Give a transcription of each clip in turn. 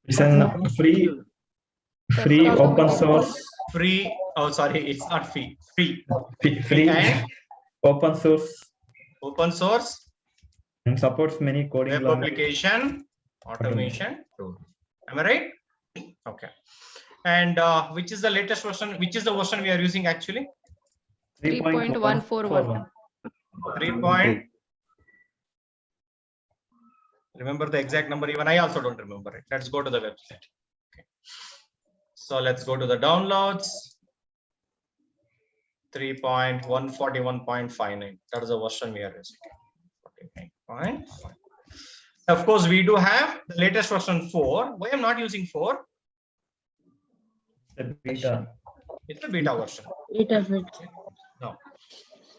It's an free open source. Free. Oh, sorry, it's not free. Free. Free And open source open source and supports many coding web languages. application automation tool. Am I right? Okay. And which is the latest version? Which is the version we are using actually? 3.141. 3. Remember the exact number? Even I also don't remember it. Let's go to the website. Okay. So let's go to the downloads. 3.141.59. That is the version we are using. 49.5. Of course, we do have the latest version 4. Why I'm not using 4? The beta. It's a beta version. Beta. No.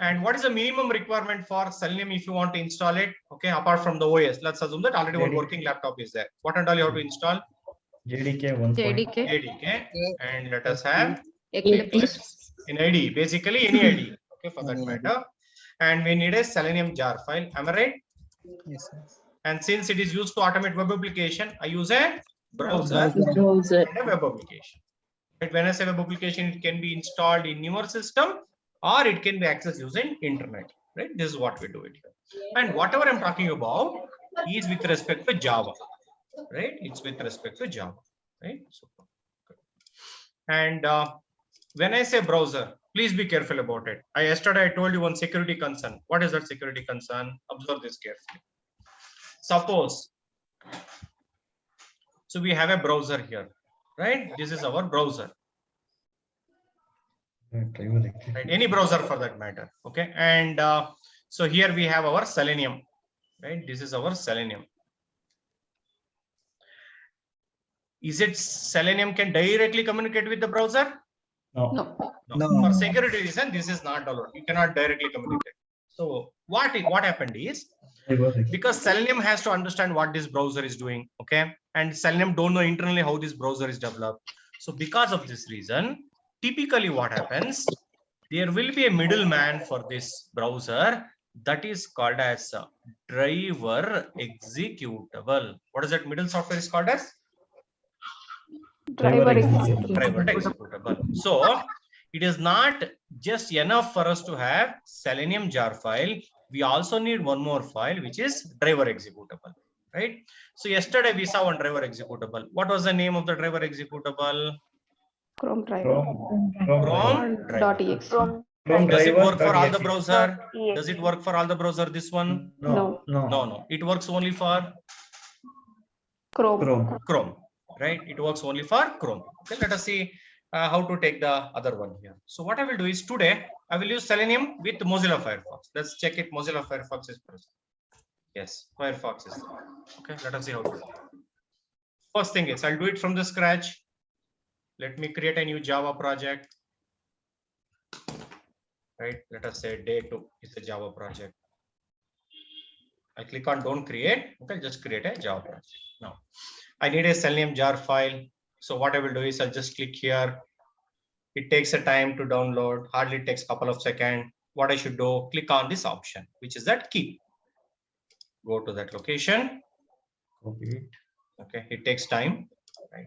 And what is the minimum requirement for Selenium if you want to install it? Okay, apart from the OS, let's assume that already one working laptop is there. What and all you have to install? JDK 1. JDK. And let us have Eclipse. in IDE, basically any IDE, okay, for that matter. And we need a Selenium jar file. Am I right? Yes, sir. And since it is used to automate web application, I use a browser and a web application. But when I say web application, it can be installed in your system or it can be accessed using internet. Right? This is what we do it here. And whatever I'm talking about is with respect to Java. Right? It's with respect to Java. Right? Super. And when I say browser, please be careful about it. Yesterday I told you one security concern. What is that security concern? Observe this carefully. Suppose, so we have a browser here, right? This is our browser, right? Any browser for that matter, okay? And so here we have our Selenium, right? This is our Selenium. Is it Selenium can directly communicate with the browser? No. No. For security reason, this is not allowed. You cannot directly communicate. So what happened is, because Selenium has to understand what this browser is doing, okay? And Selenium don't know internally how this browser is developed. So because of this reason, typically what happens, there will be a middleman for this browser that is called as a driver executable. What is that middle software is called as? Driver Driver executable. So it is not just enough for us to have Selenium jar file. We also need one more file, which is driver executable, right? So yesterday we saw one driver executable. What was the name of the driver executable? Chrome driver. Chrome .exe. Does it work for all the browser? Does it work for all the browser? This one? No. No. It works only for Chrome. Right? It works only for Chrome. Okay, let us see how to take the other one here. So what I will do is today I will use Selenium with Mozilla Firefox. Let's check it. Mozilla Firefox is present. Yes, Firefox is there. Okay, let us see how to do it. First thing is I'll do it from the scratch. Let me create a new Java project. Right, let us say day 2 is a Java project. I click on don't create. Okay, just create a Java project. Now I need a Selenium jar file. So what I will do is I'll just click here. It takes a time to download, hardly takes a couple of seconds. What I should do, click on this option, which is that key. Go to that location. Okay, it takes time, right?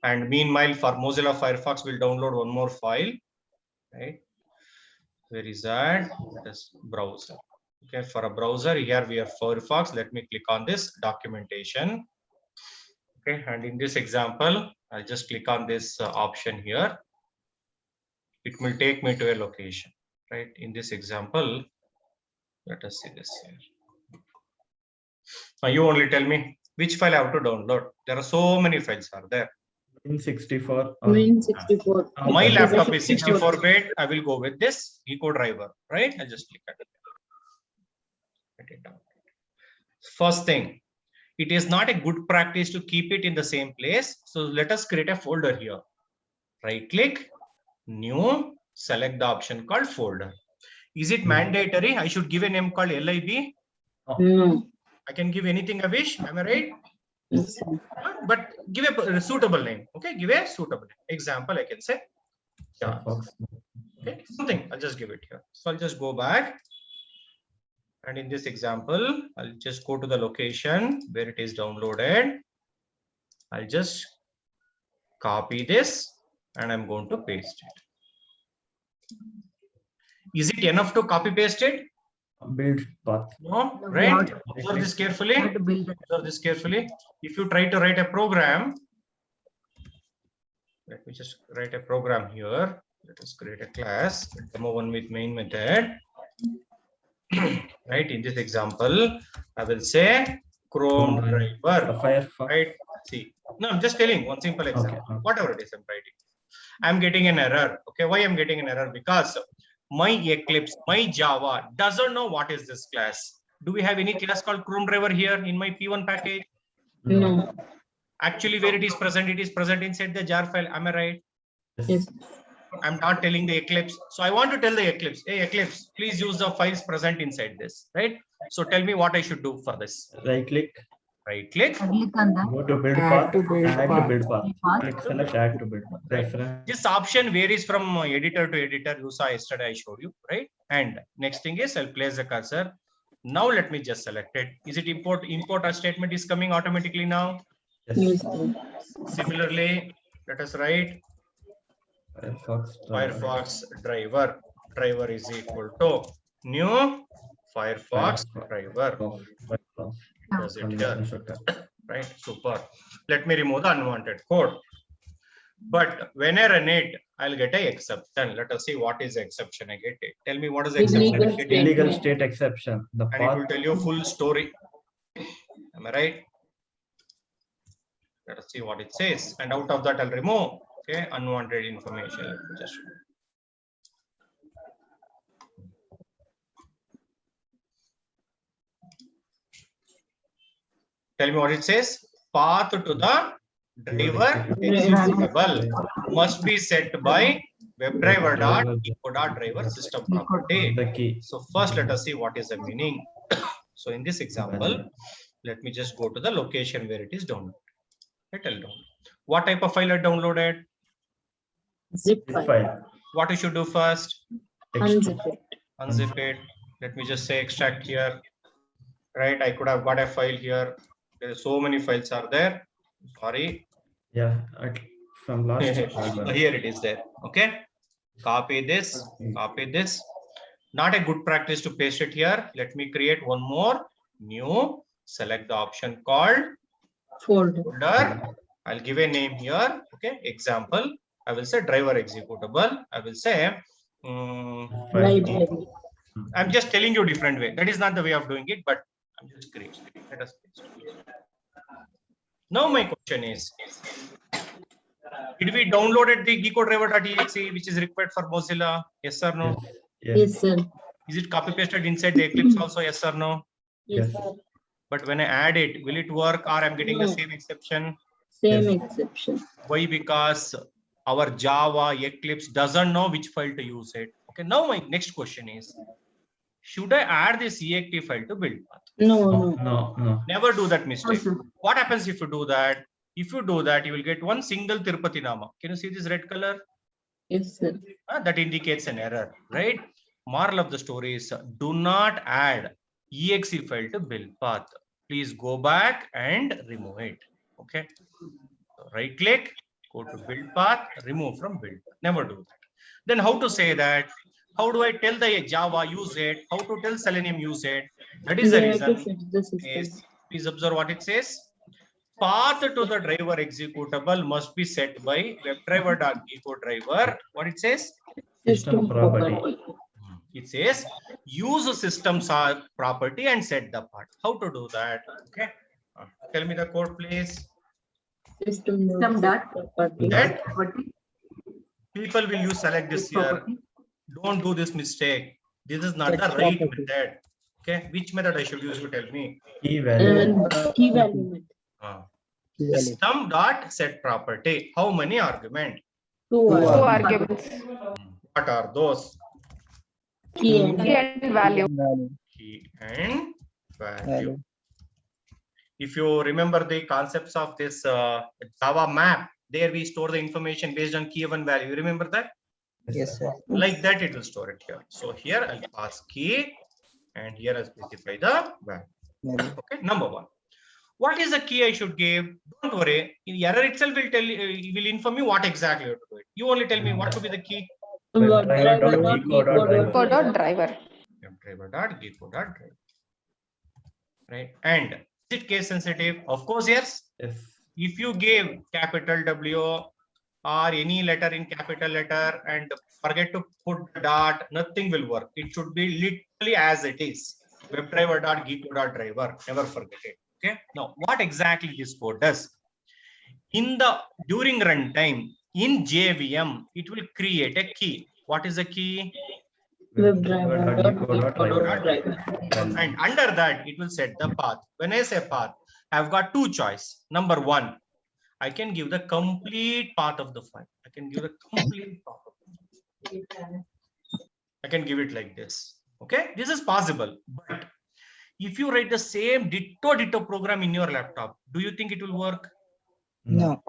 And meanwhile, for Mozilla Firefox, we'll download one more file, right? Where is that? Let us browser. Okay, for a browser, here we have Firefox. Let me click on this documentation. Okay, and in this example, I'll just click on this option here. It will take me to a location, right? In this example, let us see this here. Now you only tell me which file I have to download. There are so many files are there. Win64. Win64. My laptop is 64-bit. I will go with this Eco driver, right? I just click at it. Write it down. First thing, it is not a good practice to keep it in the same place. So let us create a folder here. Right click, new, select the option called folder. Is it mandatory? I should give a name called lib. No. I can give anything I wish. Am I right? But give a suitable name. Okay, give a suitable name. Example, I can say. Yeah. Okay, something. I'll just give it here. So I'll just go back. And in this example, I'll just go to the location where it is downloaded. I'll just copy this and I'm going to paste it. Is it enough to copy paste it? Build path. No, No, right? not- Observe this carefully. How to build it. Observe this carefully. If you try to write a program, let me just write a program here. Let us create a class, demo one with main method. Right, in this example, I will say Chrome driver. Firefox. Right, see. No, I'm just telling one simple example. Okay. Whatever it is, I'm writing. I'm getting an error. Okay, why I'm getting an error? Because my Eclipse, my Java doesn't know what is this class. Do we have any class called Chrome driver here in my P1 package? No. Actually, where it is present inside the jar file. Am I right? Yes. I'm not telling the Eclipse. So I want to tell the Eclipse, hey Eclipse, please use the files present inside this, right? So tell me what I should do for this. Right click. Right click. Click on that. Go to build Add path. to build Add to path. build path. Path. Click select add to build path. Right. Reference. This option varies from editor to editor. You saw yesterday I showed you, right? And next thing is I'll place the cursor. Now let me just select it. Is it import a statement is coming automatically now? Yes. Yes, sir. Similarly, let us write Firefox. Firefox driver. Driver is equal to new Firefox driver. Firefox. Does it here? Right, super. Let me remove the unwanted code. But when I run it, I'll get a exception. Let us see what is the exception I get it. Tell me what is the exception Illegal I get it? Illegal state exception. The And it will path. tell you full story. Am I right? Let us see what it says. And out of that, I'll remove unwanted information. Let me just tell me what it says. Path to the driver executable must be set by WebDriver.eco.driver system property. The key. So first, let us see what is the meaning. So in this example, let me just go to the location where it is downloaded. Let me download. What type of file I downloaded? Zip Zip file. file. What you should do first? Unzip it. Unzip it. Let me just say extract here. Right, I could have got a file here. There are so many files are there. Sorry. Yeah. From last. So here it is there. Okay. Copy this. Copy this. Not a good practice to paste it here. Let me create one more new. Select the option called Folder. folder. I'll give a name here. Okay. Example. I will say driver executable. I will say. Library. I'm just telling you different way. That is not the way of doing it, but I'm just creating. Let us paste it. Now my question is, did we downloaded the GeekoDriver.exe, which is required for Mozilla? Yes or no? Yes. Yes, sir. Is it copy pasted inside the Eclipse also? Yes or no? Yes, Yes. sir. But when I add it, will it work or I'm getting the No. same exception? Same Yes. exception. Why? Because our Java Eclipse doesn't know which file to use it. Okay. Now my next question is, should I add this exe file to build path? No, No. no. No. No. Never do that No, mistake. sir. What happens if you do that? If you do that, you will get one single Tirupati Nama. Can you see this red color? Yes, sir. That indicates an error, right? Moral of the story is do not add exe file to build path. Please go back and remove it. Okay. So right click, go to build path, remove from build. Never do that. Then how to say that? How do I tell the Java use it? How to tell Selenium use it? That is the We have to reason. set the system. Is, please observe what it says. Path to the driver executable must be set by WebDriver.eco.driver. What it says? System property. It says use systems property and set the path. How to do that? Okay. Tell me the code, please. System dot property. That Property. people will use select this here. Property. Don't do this mistake. This is not the Set right property. method. Okay. Which method I should use? You tell me. Key value. And key value method. System dot set property. How many argument? Two Two are arguments, What are those? key and key and value. Key and value. If you remember the concepts of this Java map, there we store the information based on key and value. You remember that? Yes, sir. Like that, it will store it here. So here I'll pass key, and here I'll specify the value. Okay, number one. What is the key I should give? Don't worry. The error itself will tell you, will inform you what exactly you have to do it. You only tell me what should be the key. Driver. Driver.geeko.driver. Right. And is it case sensitive? Of course, yes. Yes. If you give capital W or any letter in capital letter and forget to put the dot, nothing will work. It should be literally as it is. WebDriver.geeko.driver. Never forget it. Okay. Now, what exactly this code does? During runtime in JVM, it will create a key. What is the key? WebDriver.geeko.driver. And under that, it will set the path. When I say path, I've got two choices. Number one, I can give the complete path of the file. I can give the complete path of the file. I can give it like this. Okay, this is possible. But if you write the same ditto program in your laptop, do you think it will work? No.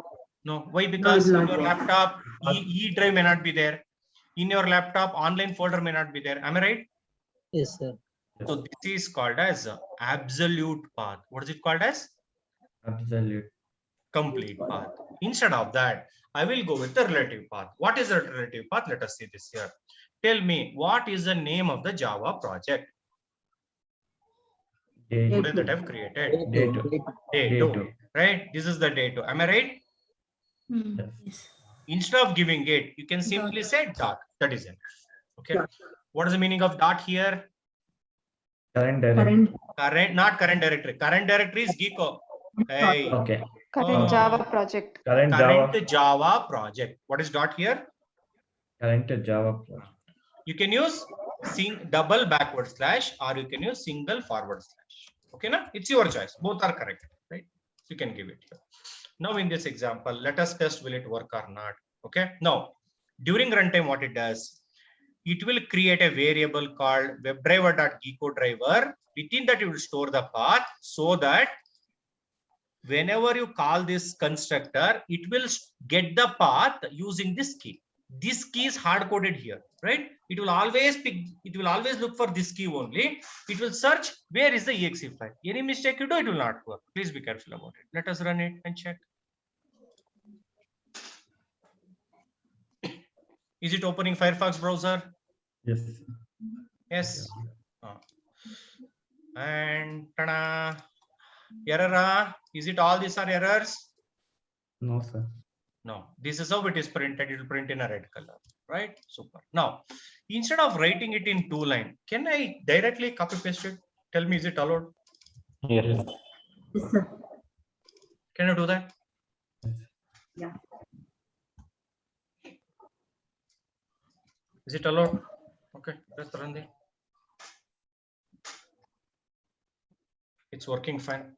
No. Why? Because No, in it's your not. laptop, E drive may not be there. In your laptop, online folder may not be there. Am I right? Yes, sir. So this is called as absolute path. What is it called as? Absolute. Complete path. Instead of that, I will go with the relative path. What is the relative path? Let us see this here. Tell me, what is the name of the Java project Day that I've created? two. Day 2. Right? This is the day 2. Am I right? Yes. Instead of giving it, you can simply say dot. That is it. Okay. What is the meaning of dot here? Current directory. Not current directory. Current directory is Geeko. Hey. Okay. Current Java project. Current Java project. What is dot here? Current Java project. You can use double backward slash or you can use single forward slash. Okay, na? It's your choice. Both are correct, right? You can give it here. Now in this example, let us test will it work or not. Okay. Now, during runtime, what it does, it will create a variable called WebDriver.geeko.driver. Within that, it will store the path so that whenever you call this constructor, it will get the path using this key. This key is hard coded here, right? It will always look for this key only. It will search where is the exe file. Any mistake you do, it will not work. Please be careful about it. Let us run it and check. Is it opening Firefox browser? Yes. Yes. And tada. Error. Is it all these are errors? No, sir. No, this is how it is printed. It will print in a red color, right? Super. Now, instead of writing it in 2 lines, can I directly copy paste it? Tell me, is it allowed? Yes. Yes, sir. Can you do that? Yeah. Is it allowed? Okay, let's run it. It's working fine.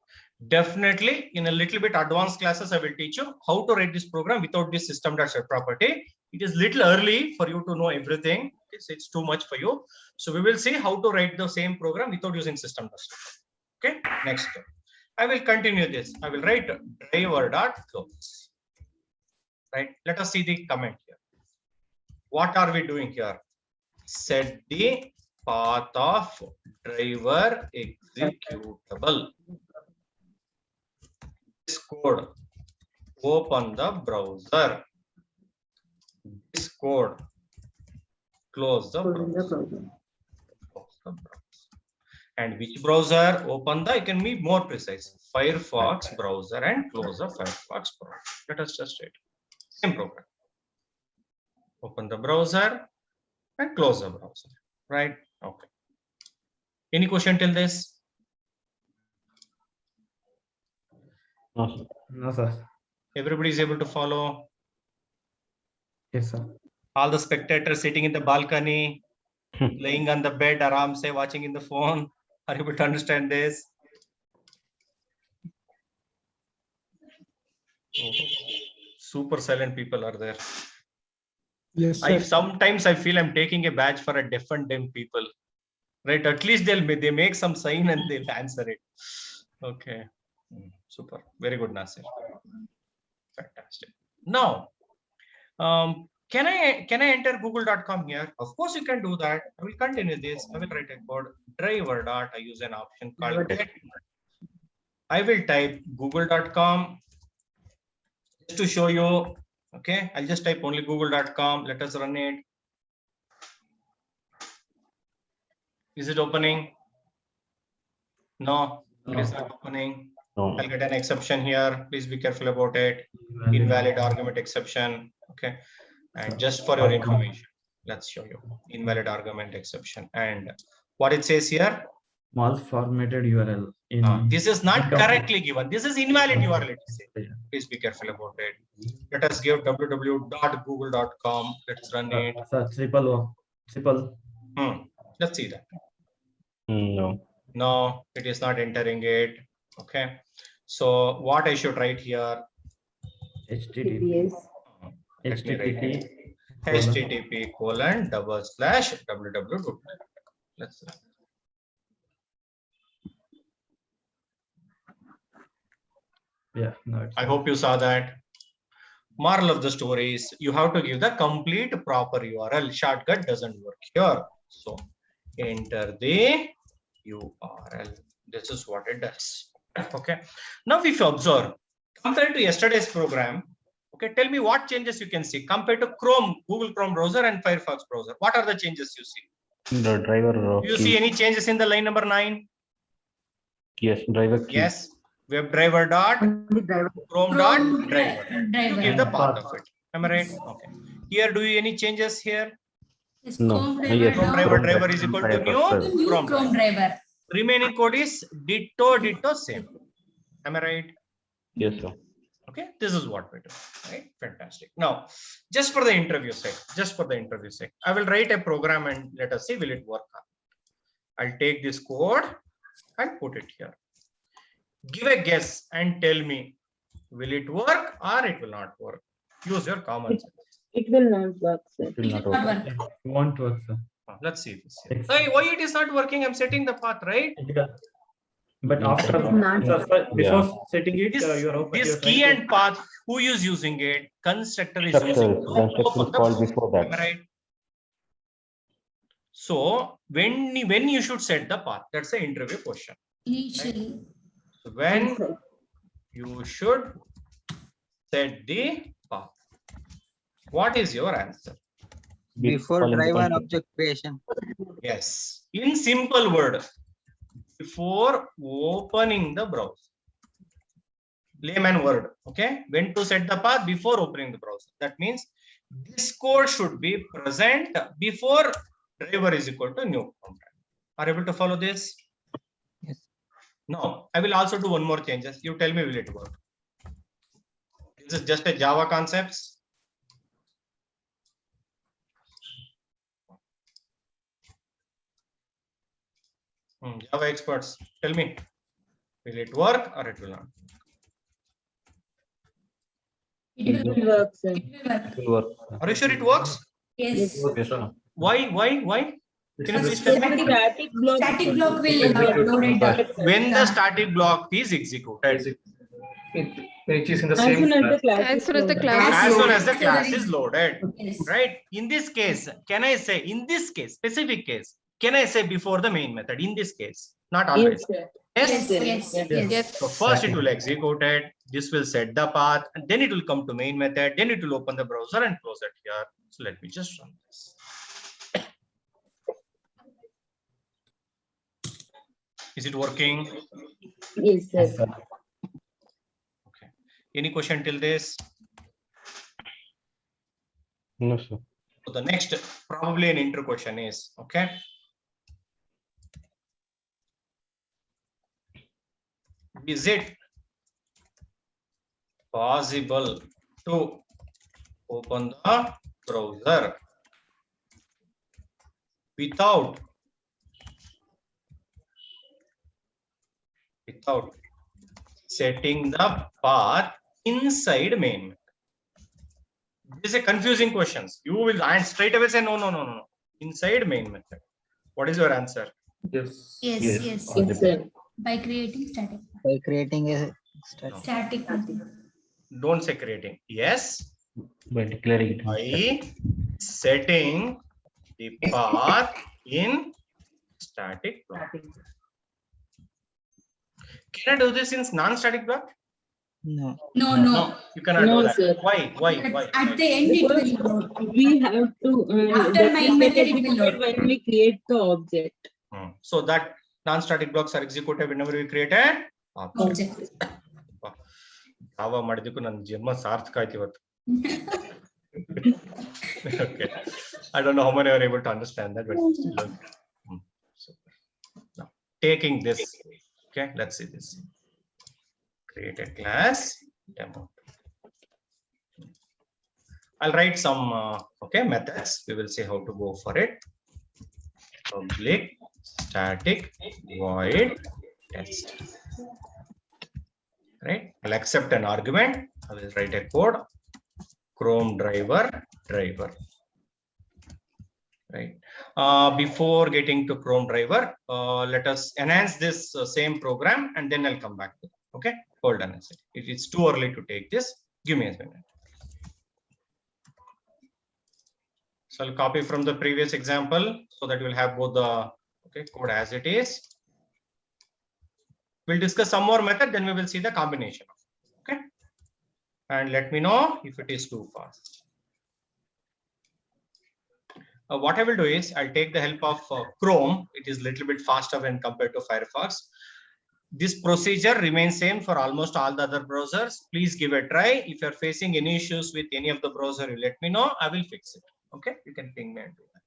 Definitely in a little bit advanced classes, I will teach you how to write this program without this system.set property. It is little early for you to know everything. It's too much for you. So we will see how to write the same program without using system.set. Okay, next. I will continue this. I will write driver.close. Right. Let us see the comment here. What are we doing here? Set the path of driver executable. This code, open the browser. This code, close the browser. Close the browser. And which browser? Open the, you can be more precise, Firefox browser and close the Firefox browser. Let us just write. Same program. Open the browser and close the browser. Right? Okay. Any question till this? No, sir. Everybody is able to follow. Yes, sir. All the spectators sitting in the balcony, laying on the bed, aram say watching in the phone. Are you able to understand this? Oh, super silent people are there. Yes, sir. Sometimes I feel I'm taking a badge for a deaf and dumb people. Right? At least they make some sign and they'll answer it. Okay. Super. Very good, Nasir. Fantastic. Now, can I enter google.com here? Of course you can do that. I will continue this. I will write a code driver dot. I use an option called get. I will type google.com just to show you. Okay, I'll just type only google.com. Let us run it. Is it opening? No, it is not opening. No. I'll get an exception here. Please be careful about it. Invalid argument exception. Okay, and just for your information, let's show you invalid argument exception. And what it says here, Small formatted URL in this is not document. correctly given. This is invalid URL. It says. Yeah. Please be careful about it. Let us give www.google.com. Let's run it. Sir, triple. Let's see that. No. No, it is not entering it. Okay. So what I should write here? HTTP. Yes. HTTP. http://www. Let's see. Yeah. No. It's I hope you saw that. Moral of the story is you have to give the complete proper URL. Shortcut doesn't work here. So enter the URL. This is what it does. Okay. Now if you observe, compared to yesterday's program, okay, tell me what changes you can see compared to Chrome, Google Chrome browser and Firefox browser. What are the changes you see? The driver. Do you see any changes in the line number 9? Yes, driver key. Yes. WebDriver dot The driver. Chrome dot driver. driver. Give the path of it. Am I right? Okay. Here, do you any changes here? Yes, No. Chrome Yes. Chrome driver, driver is equal to Firefox new driver. new Chrome Chrome driver. driver. Remaining code is ditto same. Am I right? Yes, sir. Okay. This is what we do. Right? Fantastic. Now, just for the interview sake, I will write a program and let us see will it work. I'll take this code and put it here. Give a guess and tell me, will it work or it will not work? Use your common sense. It will not work, sir. Will not Not open. work. It won't work, sir. Let's see this. Hey, why it is not working? I'm setting the path, right? But after Not- before setting it, This, you're this key and path, who is using it? Constructor is using Constructor. to Construction open is the called browser. before Am I that. right? So when you should set the path, that's the interview question. Initially, So when Sir. you should set the path. What is your answer? Before Calling the driver constructor. object creation. Yes. In simple word, before opening the browser. Layman word. Okay. When to set the path before opening the browser. That means this code should be present before driver is equal to new Chrome driver. Are you able to follow this? Yes. No. I will also do one more changes. You tell me will it work? This is just a Java concepts. Java experts, tell me, will it work or it will not? it will It will work, sir. It will work. Will work. Are you sure it works? Yes. Yes, sir. Why? Can you please tell me? Static block. Static block will load it up. When the static block is executed, When it is in the As same soon as the class. class. As is soon as the loaded. class as is soon as the So class there is is- loaded, Yes. right? In this case, can I say, in this case, specific case, can I say before the main method? In this case, not always. Yes, sir. Yes. Yes, yes, yes. Yes. So first it will execute it, this will set the path, and then it will come to main method, then it will open the browser and close it here. So let me just run this. Is it working? Yes, sir. Okay. Any question till this? No, sir. So the next, probably an intro question is, okay. Is it possible to open the browser without setting the path inside main method? This is a confusing question. You will answer straight away say no. Inside main method. What is your answer? Yes. Yes, Yes. yes. Yes, sir. By creating static. By creating a static. Static. Don't say creating. Yes, By declaring it. by setting the path in static block. Can I do this in non-static block? No. No, No, no. you cannot No, do that. sir. Why? But at the end it will load. We have to, After main method, it will load. when we create the object. So that non-static blocks are executed whenever we create a object. Object. Java ಮಾಡಿದಕ್ಕೂ ನನ್ನ ಜನ್ಮ ಸಾರ್ಥಕ ಆಯ್ತು ಇವತ್ತು. Okay. I don't know how many are able to understand that, but still okay. So, now, taking this, okay, let's see this. Create a class demo. I'll write some okay methods. We will see how to go for it. Public static void test. Right? I'll accept an argument. I will write a code. Chrome driver. Right. Before getting to Chrome driver, let us enhance this same program, and then I'll come back to it. Okay. Hold on a second. It's too early to take this. Give me a minute. So I'll copy from the previous example so that you'll have both the code as it is. We'll discuss some more method, then we will see the combination. Okay. And let me know if it is too fast. What I will do is I'll take the help of Chrome. It is a little bit faster when compared to Firefox. This procedure remains same for almost all the other browsers. Please give a try. If you're facing any issues with any of the browser, you let me know. I will fix it. Okay, you can ping me and do that.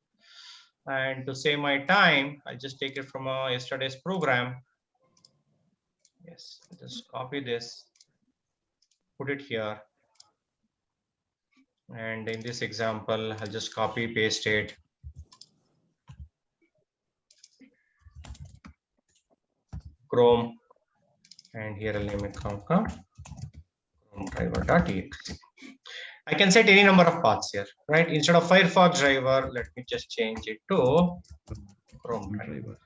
And to save my time, I'll just take it from yesterday's program. Yes, just copy this, put it here. And in this example, I'll just copy paste it. Chrome, and here I'll name it Chrome driver.exe. I can set any number of paths here, right? Instead of Firefox driver, let me just change it to Chrome driver.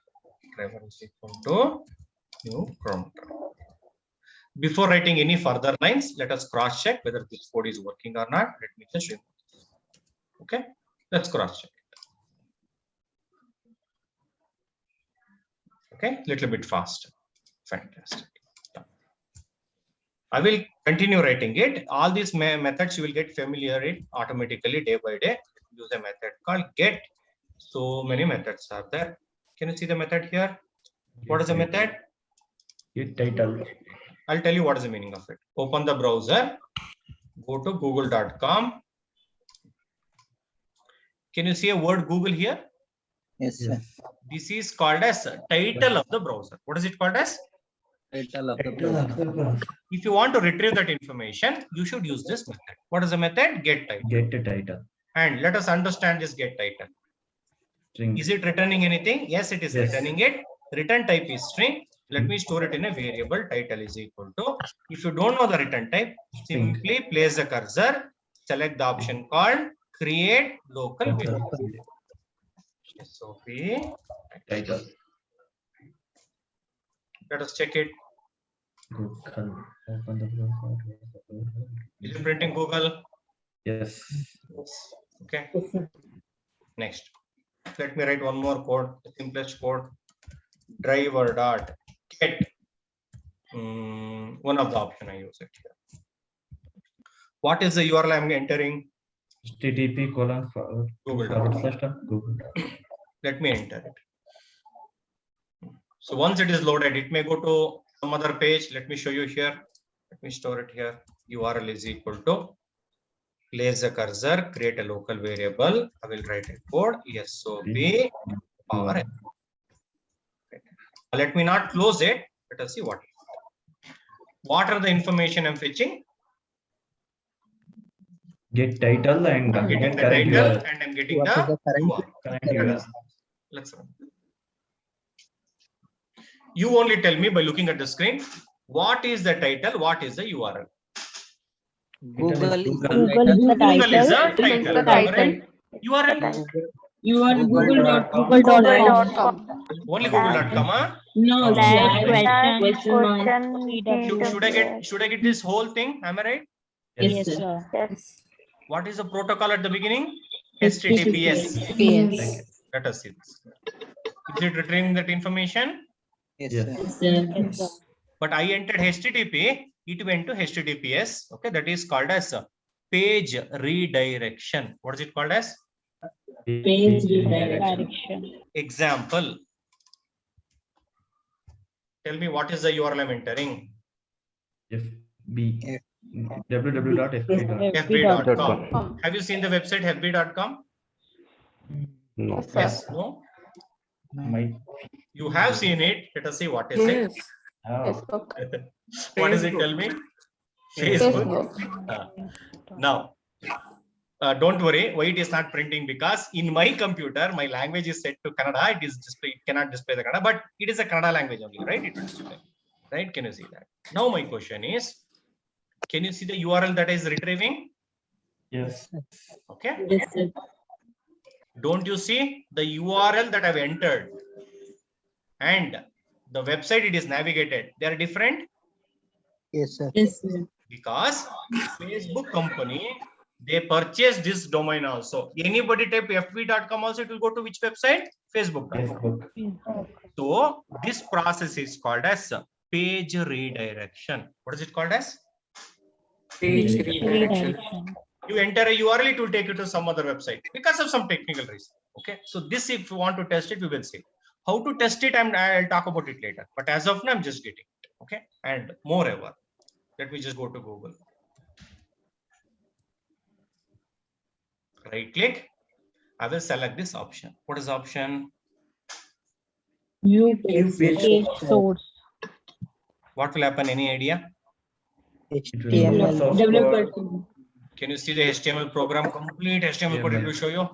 Driver is equal to new Chrome driver. Before writing any further lines, let us cross check whether this code is working or not. Let me just remove this. Okay, let's cross check. Okay, little bit faster. Fantastic. I will continue writing it. All these methods you will get familiar with automatically day by day. Use a method called get. So many methods are there. Can you see the method here? What is the method? Get title. I'll tell you what is the meaning of it. Open the browser, go to google.com. Can you see a word Google here? Yes, sir. This is called as title of the browser. What is it called as? Title of the browser. If you want to retrieve that information, you should use this method. What is the method? Get title. Get the title. And let us understand this get title. String. Is it returning anything? Yes, it is Yes. returning it. Return type is string. Let me store it in a variable. Title is equal to. If you don't know the return type, simply place the cursor, select the option called create local variable. SOP Title. Let us check it. Google. Open the browser. Is it printing Google? Yes. Okay. Next, let me write one more code, the simplest code. Driver dot get. One of the option I use it here. What is the URL I'm entering? http:// Google. Let me enter it. So once it is loaded, it may go to some other page. Let me show you here. Let me store it here. URL is equal to, place the cursor, create a local variable. I will write a code SOP power. Let me not close it. Let us see what are the information I'm fetching. Get title and I'm getting the current title URL. and I'm getting What the is the current? URL. Current URL. Let's run. You only tell me by looking at the screen, what is the title, what is the URL? Google is Google. Google is a title. the title. Right? URL, You are Google.com. Google.com. only google.com. Huh? No, question mark. Should I get this whole thing? Am I right? Yes, sir. What is the protocol at the beginning? HTTPS. Yes. Let us see this. Is it retrieving that information? Yes, Yes. sir. Yes, sir. but I entered HTTP, it went to HTTPS. Okay, that is called as page redirection. What is it called as? Page redirection. Direction. Example. Tell me what is the URL I'm entering? FB. www.fb. fb.com. Have you seen the website fb.com? No. Yes, sir. Yes. No? My You have seen it. Let us see what is it. Facebook. What does it tell me? Facebook. Facebook. Now, don't worry, why it is not printing, because in my computer, my language is set to Kannada. It cannot display the Kannada, but it is a Kannada language only, right? It will display, right? Can you see that? Now my question is, can you see the URL that is retrieving? yes. Okay. Yes, sir. Don't you see the URL that I've entered and the website it is navigated? They are different Yes, sir. Yes, sir. because Facebook company, they purchased this domain also. Anybody type fb.com also, it will go to which website? Facebook.com. Facebook. So this process is called as page redirection. What is it called as? Page Redirection. redirection. You enter a URL, it will take you to some other website because of some technical reason. Okay, so this, if you want to test it, we will see how to test it. I'll talk about it later. But as of now, I'm just getting it. Okay, and moreover, let me just go to Google. Right click. I will select this option. What is the option? New page. Page source. What will happen? Any idea? HTML. Source Developer. code. Can you see the HTML program? Complete HTML code it will show you.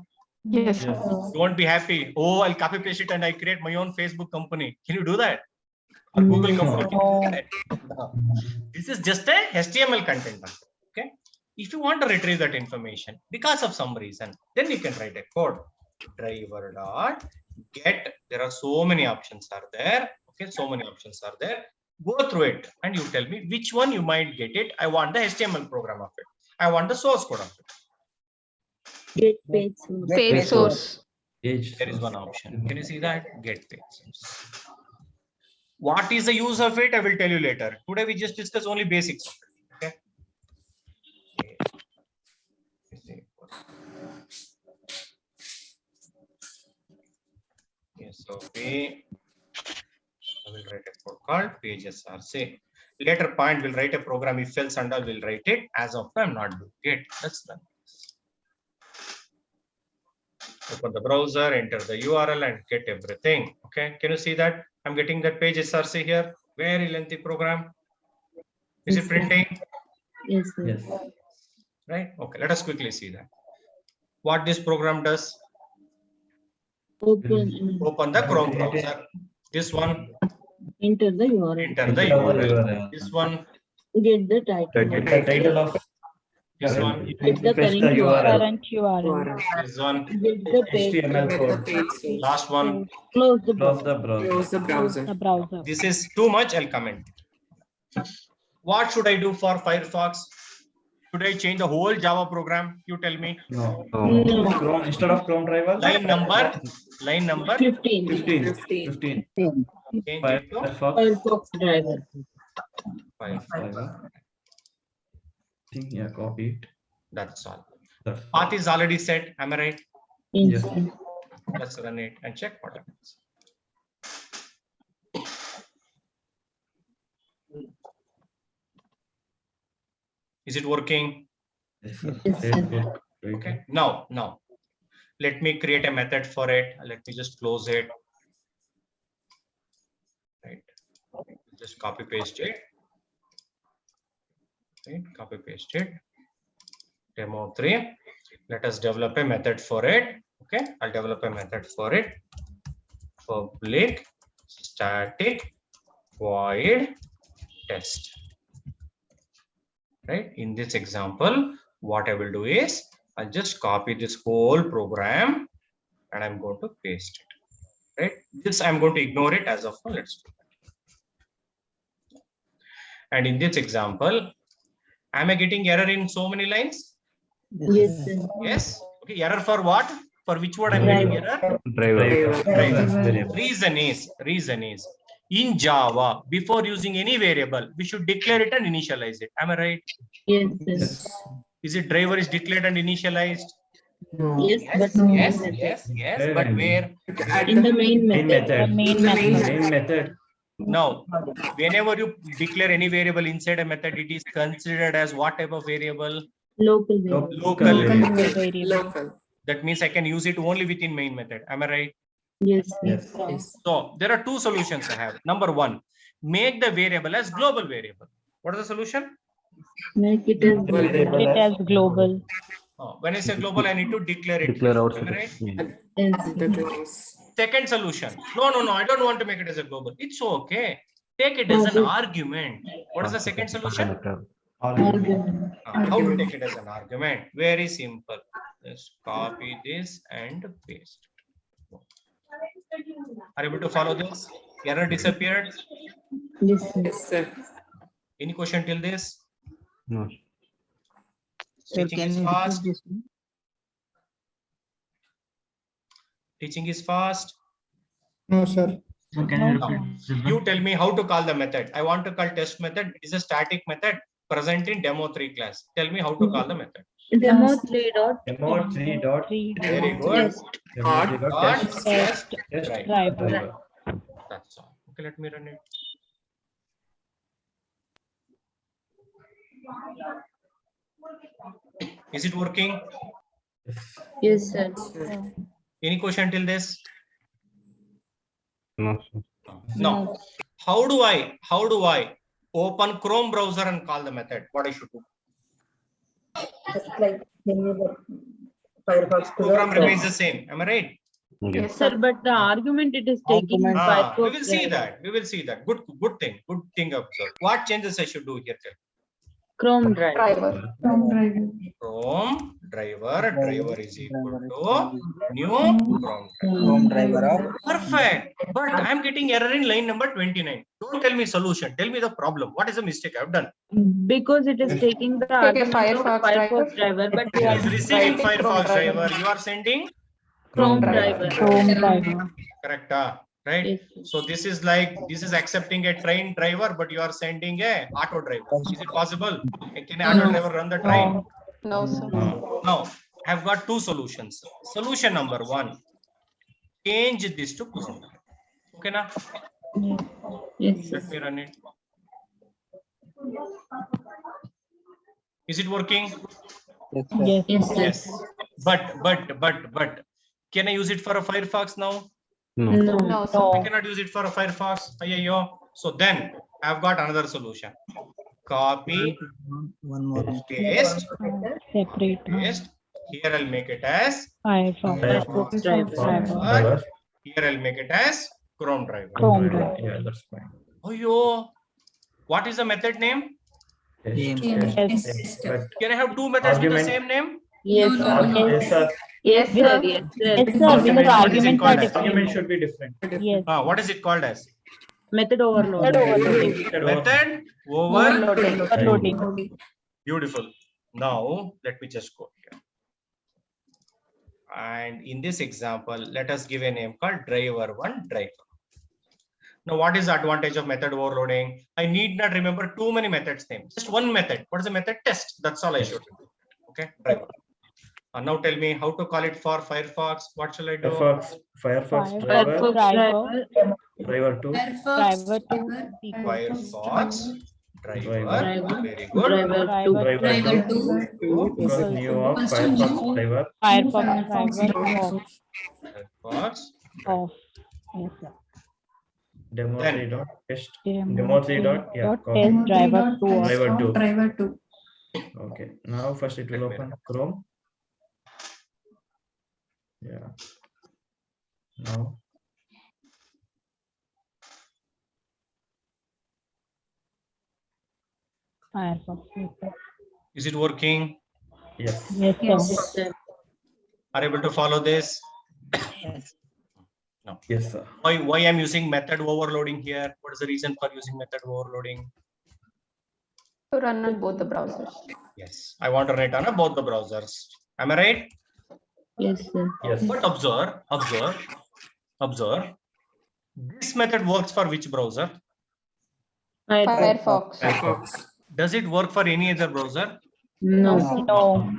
Yes. Yes. You won't be happy. Oh, I'll copy paste it and I create my own Facebook company. Can you do that? Or Google company? No. Can you do that? No. This is just a HTML content. Okay. If you want to retrieve that information because of some reason, then you can write a code. Driver dot get. There are so many options are there. Okay, so many options are there. Go through it and you tell me which one you might get it. I want the HTML program of it. I want the source code of it. Get page source. Page source. Page There is source. one option. Can you see that? Get page source. What is the use of it? I will tell you later. Today we just discuss only basics of it. Okay. Yes, okay. I will write a code called pages RC. Later point will write a program, if else and all will write it. As of now, I'm not doing it. Let's run this. Open the browser, enter the URL and get everything. Okay, can you see that? I'm getting that page SRC here. Very lengthy program. Is it printing? Yes, sir. Yes. Right? Okay, let us quickly see that. What this program does? Open the Chrome browser. This one, Enter the URL. enter the URL. This one, Get the title. Get the title of this one, Get the paste current URL. Current URL. this one, Get the page. HTML code. last one. Close the Close browser. the browser. The browser. This is too much. I'll comment. What should I do for Firefox? Should I change the whole Java program? You tell me. No. No. Chrome instead of Chrome driver. Line number 15. 15. change it to Firefox. Firefox driver. Firefox. Thing, yeah, copy it. That's all. That's Path is already set. Am I right? Yes. Yes. Let's run it and check what happens. Is it working? Yes, sir. Yes, sir. Facebook. Okay. Now, let me create a method for it. Let me just close it. Right. Just copy paste it. Right. Copy paste it. Demo 3. Let us develop a method for it. Okay. I'll develop a method for it. Public static void test. Right. In this example, what I will do is I'll just copy this whole program and I'm going to paste it. Right. This I'm going to ignore it as of now. Let's do that. And in this example, am I getting error in so many lines? Yes, sir. Yes. Okay. Error for what? For which word I'm getting error? Driver. Driver. Reason is In Java, before using any variable, we should declare it and initialize it. Am I right? Yes, sir. Yes. Is it driver is declared and initialized? No. Yes, Yes, but no yes, method. yes, yes. Declared But and- where? In the main Main method. method. main method. Main method. Now, whenever you declare any variable inside a method, it is considered as what type of variable? Local variable. Local variable. Variable. Local. That means I can use it only within main method. Am I right? Yes, sir. Yes. Yes. So there are two solutions I have. Number one, make the variable as global variable. What is the solution? Make it as Variable It as global. When I say global, I need to declare it. Declare Am I outside. right? Yes, The sir. clause. Second solution. No, I don't want to make it as a global. It's okay. Take it as an Okay. argument. What is the second solution? Argument. How to take it as an argument? Very simple. Just copy this and paste. Are you able to follow this? Error disappeared. Yes, sir. Yes, sir. Any question till this? No. Sir, Teaching can is you fast. repeat this one? Teaching is fast. No, sir. You tell me how to call the method. I want to call test method. It is a static method present in demo 3 class. Tell me how to call the method. Demo 3 dot. Demo 3 dot. Three Very good. Demo 3 dot Dot test. test Test driver. driver. That's all. Okay, let me run it. Is it working? Yes, sir. Any question till this? No. Sir. No. How do I open Chrome browser and call the method? What I should do? Like Firefox. Program remains the same. Am I right? Yes. Sir, but the argument it is taking Argument. We will see that. We will see that. Good thing observed. What changes I should do here? Tell me. Chrome drive. Driver. Chrome driver is equal to new Chrome driver. Chrome driver of Perfect. But I'm getting error in line number 29. Don't tell me solution. Tell me the problem. What is the mistake I've done? Because it is taking the argument of Firefox Firefox driver, but you It are is receiving writing Chrome Firefox driver. driver. You are sending Chrome driver. driver. Chrome driver. correct, right? Yes. So this is accepting a train driver, but you are sending a auto driver. Is it possible? Can an auto driver run the train? No, sir. Now, I've got two solutions. Solution number one, change this to Chrome. Okay, now Yes. let me run it. Is it working? yes, sir. Yes. Yes, sir. Yes. But can I use it for a Firefox now? No. No. No, I sir. cannot use it for a Firefox. Ayyo. So then I've got another solution. Copy, One more. paste, Separate. paste. Here I'll make it as Firefox. Firefox driver. Driver. here I'll make it as Chrome driver. Chrome driver. Yeah, that's fine. Oh yo, what is the method name? Test. Yes. Test. But Can I have two methods with the Argument. same name? Yes, sir. yes, sir. Yes, sir. Yes, sir. Yes, sir. Argument. Because What is it arguments called are as? Argument different. should be different. Yes. What is it called as? Method overload. Method over. Overloading. Beautiful. Now let me just go here. And in this example, let us give a name called driver1 driver. Now, what is the advantage of method overloading? I need not remember too many methods names. Just one method. What is the method? Test. That's all I should do. Okay, driver. Now tell me how to call it for Firefox. What shall I do? Firefox driver. Firefox Driver. Driver 2. Driver to Firefox driver. Driver. Very good. Driver 2. Driver 2. Driver 2. Because new of Equals to Firefox new. driver. Firefox driver Firefox. off. Yes, sir. Demo Then- 3 dot test. Demo Demo 3 dot yeah. dot Copy. test driver 2 off. Driver 2. Driver 2. Okay. Now first it will open Chrome. Yeah. Now Firefox. Yes, sir. Is it working? yes. Yes, sir. Yes, sir. Are you able to follow this? Yes, sir. Why I'm using method overloading here? What is the reason for using method overloading? To run on both the browsers. Yes, I want to run it on both the browsers. Am I right? Yes, sir. Yes. But observe. This method works for which browser? Firefox. Firefox. Does it work for any other browser? No. No.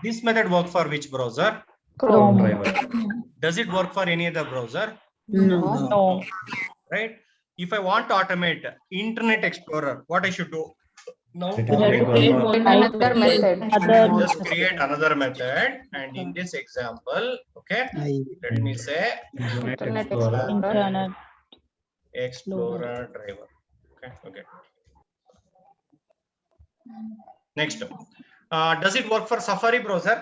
This method works for which browser? Chrome Chrome. driver. Does it work for any other browser? No. No. Right? If I want to automate Internet Explorer, what I should do? Now, It You is have like to one create more. one Another more method. Other. just create another method, and in this example, okay, let me say Internet Internet Explorer. Explorer. Internet. Explorer driver. Okay. Next, does it work for Safari browser?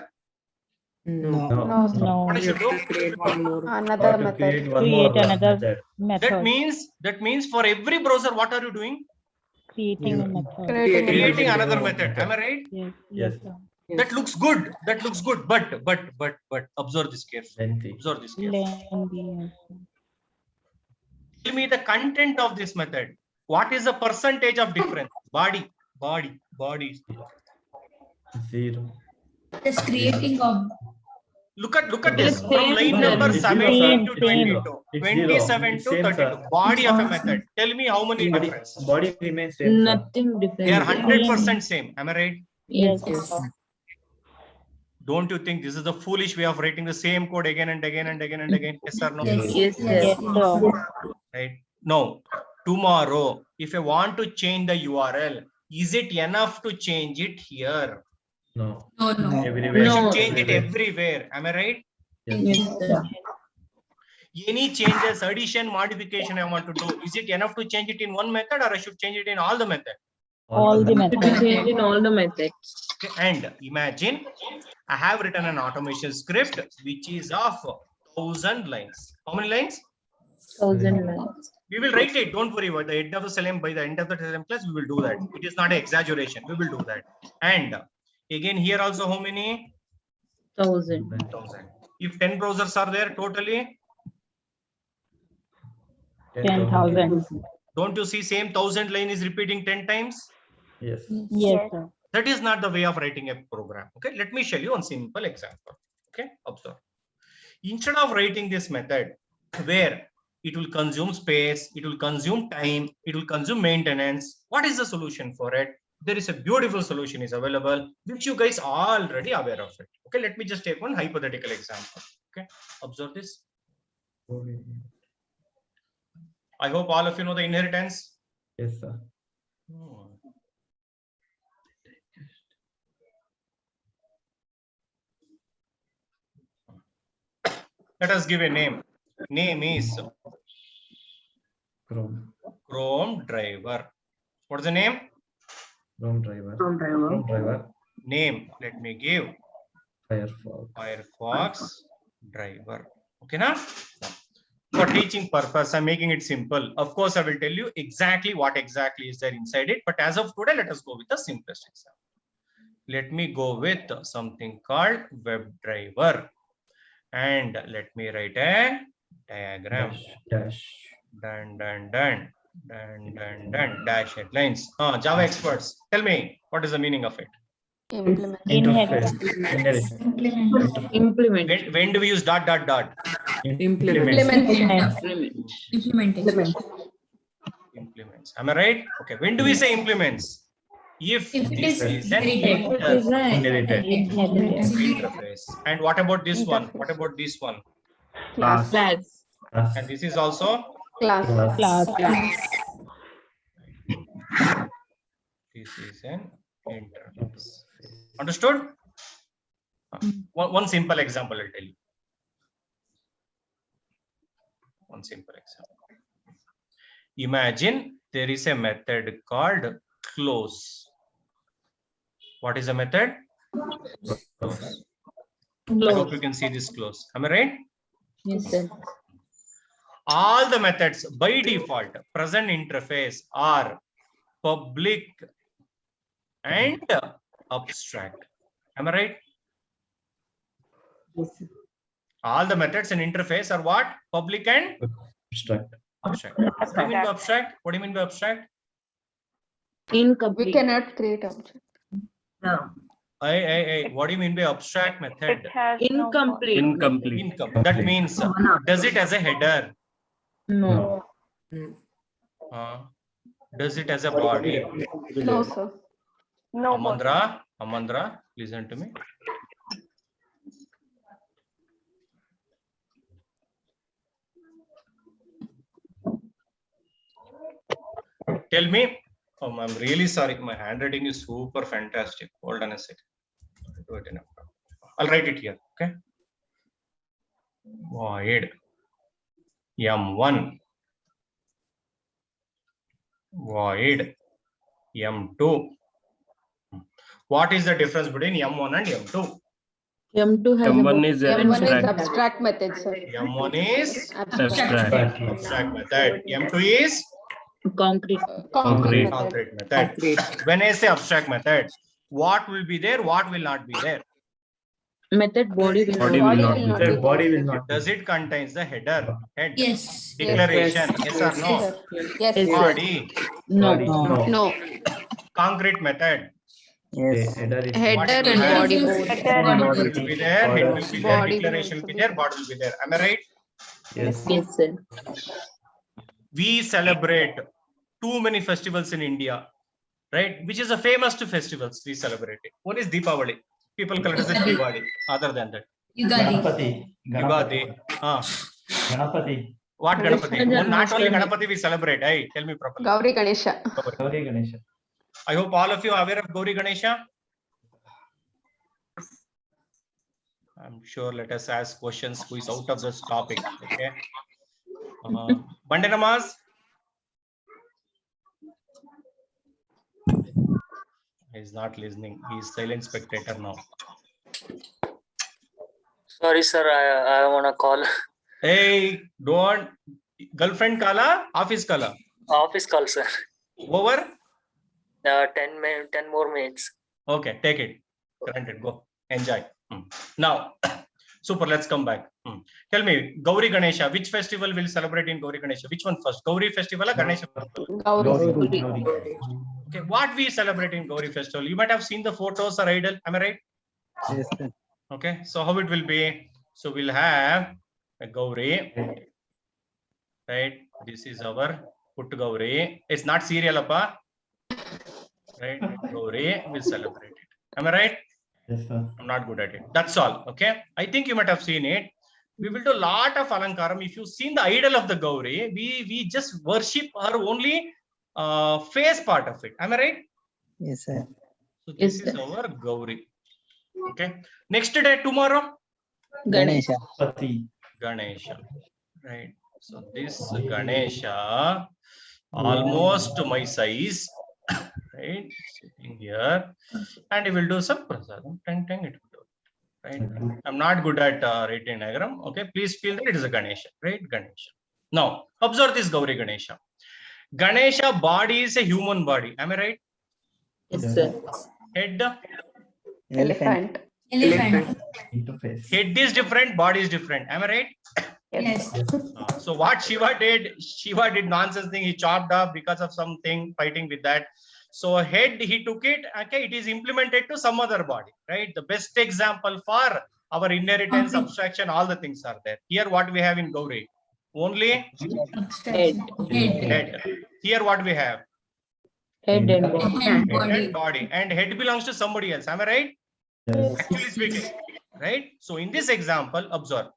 No. No. No, sir. No. What I You should have do? to create one more. Another Or to create method. one Create more another method. method. That means for every browser, what are you doing? Creating a method. Creating Creating another a method. method. Am I right? Yes. Yes. Yes. Sir. That looks good. That looks good. But observe this carefully. Lengthy. Observe this carefully. Lengthy. Yes. Tell me the content of this method. What is the percentage of difference? Body. Zero. Just creating of Look at It this. is From same line there. number It's 17 to zero, 22, It's 27 It's to same, 32. sir. Body of a method. Tell me how many Body, difference. body remains same. Sir. Nothing different. They are there. 100% same. Am I right? Yes. Yes. Don't you think this is a foolish way of writing the same code again and again and again and again? Yes or no? yes, Yes, Yes. sir. Sir. Right? No. Tomorrow, if I want to change the URL, is it enough to change it here? No. no, no. Everywhere. I No. should change it Everywhere. everywhere. Am I right? Yes, sir. Any changes, addition, modification I want to do, is it enough to change it in one method, or I should change it in all the method? All the To methods. change in all the methods. Okay, and imagine I have written an automation script which is of 1000 lines. How many lines? 1000 lines. We will write it. Don't worry. By the end of the SLM, by the end of the SLM class, we will do that. It is not an exaggeration. We will do that. And again, here also, how many? 1000. 1000. If 10 browsers are there, totally, 10,000. don't you see same 1000 line is repeating 10 times? Yes. Yes. Sir. That is not the way of writing a program. Okay, let me show you one simple example. Okay, observe. Instead of writing this method where it will consume space, it will consume time, it will consume maintenance, what is the solution for it? There is a beautiful solution is available, which you guys are already aware of it. Okay, let me just take one hypothetical example. Okay, observe this. I hope all of you know the inheritance. Yes, sir. Let us give a name. Name is Chrome. Chrome driver. What's the name? Chrome driver. Chrome driver. Chrome driver. Name. Let me give Firefox. Firefox driver. Okay, now for teaching purpose, I'm making it simple. Of course, I will tell you exactly what exactly is there inside it. But as of today, let us go with the simplest example. Let me go with something called WebDriver. And let me write a diagram. Dash. Done. Dash headlines. Java experts, tell me what is the meaning of it? Implement. Interface. Implement. Implement. When do we use dot? Implement. Implementation. Implements. Am I right? Okay. When do we say implements? If If it this is is an Inherited. interface. And what about this one? What about this one? Class. Class. And this is also Class. Class. this is an interface. Understood? One simple example I'll tell you. One simple example. Imagine there is a method called close. What is the method? Close. I hope you can see this close. Am I right? Yes, sir. All the methods by default present interface are public and abstract. Am I right? All the methods and interface are what? Public and Abstract. abstract. What do you mean by abstract? What do you mean by abstract? We Incomplete. cannot create object. No. What do you mean by abstract method? Incomplete. Income. That means does it as a header? No. Does it as a body? No, sir. Amandra, listen to me. Tell me. I'm really sorry. My handwriting is super fantastic. Hold on a second. I'll write it here. Okay. Void M1 void M2. What is the difference between M1 and M2? M2 has M1 about is M1 is abstract. abstract method, sir. M1 is Abstract. abstract method. M2 is concrete. Concrete method. concrete method. Concrete. When I say abstract method, what will be there? What will not be there? Method body will Body not. will not be not there. Their body will not. Does it contains the header? Head. Yes. Declaration. Yes or no? Sir. Yes. Yes. Body. No. No. No. Concrete method. Yes. Header is Header What and will have? body both. Header will be there. Head will be there. Body will Declaration will also be be there. Body will be there. Am I right? Yes. Yes, sir. We celebrate too many festivals in India, right? Which is the famous two festivals we celebrate. One is Deepavali. People call it as a Diwali. Other than that, Yugadi. Yugadi. Ganapati. What Ganapati? Ganapati. Not only Ganapati we celebrate. Hey, tell me properly. Gauri Ganesha. Gauri Ganesha. I hope all of you are aware of Gauri Ganesha. I'm sure. Let us ask questions. Who is out of this topic? Okay. Monday Namaz. He's not listening. He's silent spectator now. Sorry, sir. I want to call. Hey, don't. Girlfriend kala, office kala. Office call, sir. Over. 10 more minutes. Okay, take it. Granted. Go. Enjoy. Now, super. Let's come back. Tell me, Gauri Ganesha. Which festival will celebrate in Gauri Ganesha? Which one first? Gauri festival or Ganesha festival? Gauri. Okay, what we celebrate in Gauri festival? You might have seen the photos or idol. Am I right? Yes, sir. Okay, so how it will be? So we'll have a Gauri, right? This is our put Gauri. It's not serial, appa. Right? Gauri, we'll celebrate it. Am I right? Yes, sir. I'm not good at it. That's all. Okay. I think you might have seen it. We will do a lot of alankaram. If you've seen the idol of the Gauri, we just worship her only face part of it. Am I right? Yes, sir. So this Yes, is our Gauri. Okay. Next day, tomorrow, Ganesha. Pati. Ganesha. Right. So this Ganesha, almost my size, right? Sitting here, and we will do some prasadam. It will do. Right. I'm not good at writing diagram. Okay. Please feel that it is a Ganesha. Right. Ganesha. Now observe this Gauri Ganesha. Ganesha body is a human body. Am I right? Yes, sir. Head. Elephant. Elephant. Interface. Head is different. Body is different. Am I right? Yes. So what Shiva did nonsense thing. He chopped off because of something fighting with that. So head, he took it. Okay, it is implemented to some other body, right? The best example for our inheritance, Okay. abstraction, all the things are there. Here, what we have in Gauri, only Abstraction. Head. head. Here, what we have, Head and body. And head body. and body, and head belongs to somebody else. Am I right? Yes. Actually speaking, right? So in this example, observe.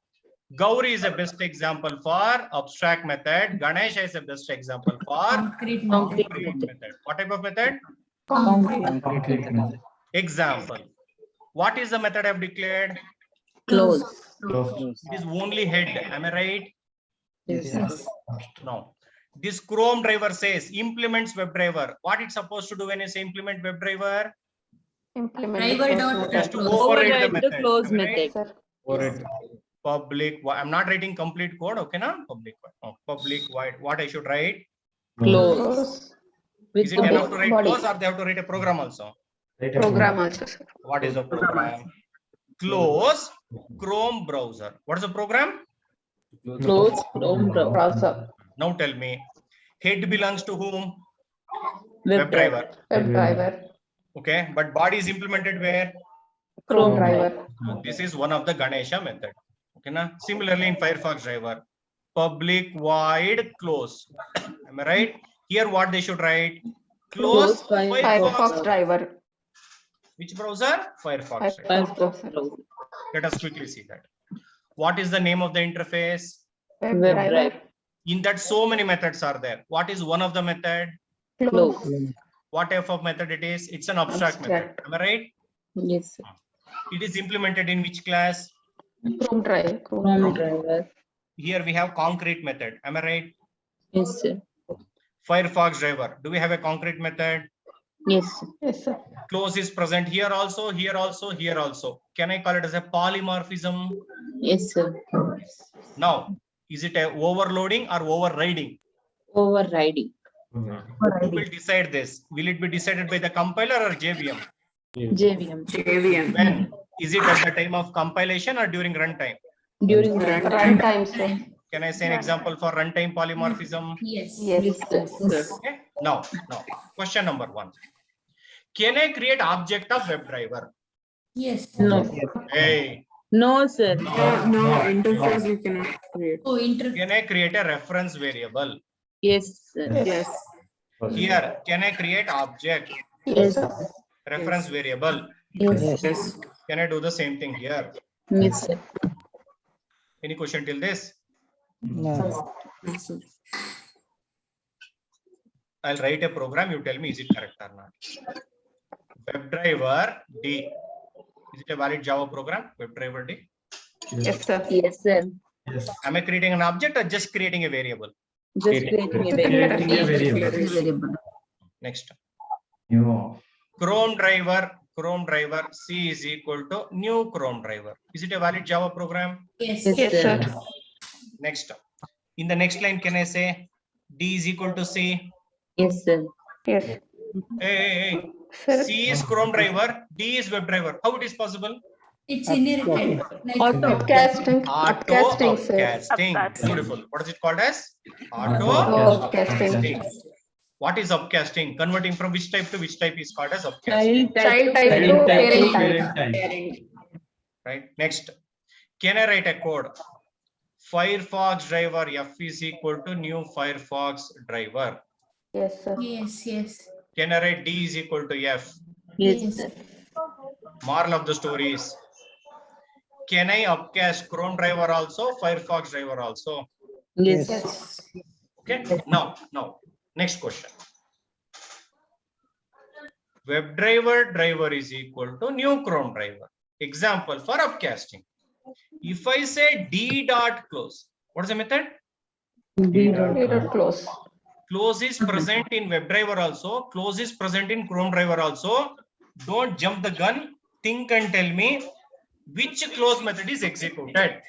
Gauri is the best example for abstract method. Ganesha is the best example for Concrete. Concrete concrete method. method. What type of method? Concrete. Concrete method. Example. What is the method I've declared? Close. Close. It is only head. Am I right? Yes. Yes. No. This Chrome driver says implements WebDriver. What it's supposed to do when you say implement WebDriver? Implement Driver the dot close Just to method. override the Override the method. close Am I right? method. Sir. Override. Public. I'm not writing complete code. Okay, na? Public. Oh, public wide. What I should write? Close. Close. With Is it the enough to write body. close, or they have to write a program also? Right. Program also, sir. What is the program? Close Chrome browser. What is the program? close Chrome browser. Browser. Now tell me, head belongs to whom? WebDriver. WebDriver. Okay, but body is implemented where? Chrome driver. This is one of the Ganesha method. Okay, na? Similarly in Firefox driver, public void close. Am I right? Here, what they should write? Close Firefox driver. Which browser? Firefox. Right? Firefox browser. Let us quickly see that. What is the name of the interface? Web Web driver. driver. In that, so many methods are there. What is one of the method? Close. What type of method it is? It's an abstract method. Abstract. Am I right? Yes, sir. It is implemented in which class? Chrome driver. Chrome driver. Here we have concrete method. Am I right? Yes, sir. Firefox driver. Do we have a concrete method? Yes, sir. Yes, sir. Close is present here also, here also, here also. Can I call it as a polymorphism? Yes, sir. Now, is it a overloading or overriding? Overriding. Who will decide this? Will it be decided by the compiler or JVM? JVM. JVM. When? Is it at the time of compilation or during runtime? During Runtime, sir. Can I say an example for runtime polymorphism? Yes. Yes, sir. Okay. Now, question number 1. Can I create object of WebDriver? Yes. No. Hey, No, sir. No, interface you cannot create. Oh, interface. can I create a reference variable? Yes, sir. Yes. Here, can I create object, Yes, sir. reference variable? Yes. Yes. Can I do the same thing here? Yes, sir. Any question till this? No. Yes, sir. I'll write a program. You tell me, is it correct or not? WebDriver D. Is it a valid Java program? WebDriver D. Yes, sir. Yes, sir. Am I creating an object or just creating a variable? Just creating a variable. Next. New. Chrome driver C is equal to new Chrome driver. Is it a valid Java program? Yes. Yes, sir. Next. In the next line, can I say D is equal to C? Yes, sir. Yes. Hey. Sir. C is Chrome driver, D is web driver. How it is possible? It's inherited. Like Upcasting. Auto Upcasting, sir. upcasting. Beautiful. What is it called as? Auto Upcasting. upcasting. What is upcasting? Converting from which type to which type is called as upcasting. Child type to parent type. Parent type. Right. Next. Can I write a code? Firefox driver F is equal to new Firefox driver. Yes, sir. yes, yes. Can I write D is equal to F? Yes, sir. Moral of the story is, can I upcast Chrome driver also, Firefox driver also? Yes. Yes. Okay. Now, next question. WebDriver driver is equal to new Chrome driver. Example for upcasting. If I say D dot close, what is the method? Period close. Close is present in WebDriver also. Close is present in Chrome driver also. Don't jump the gun. Think and tell me which close method is executed.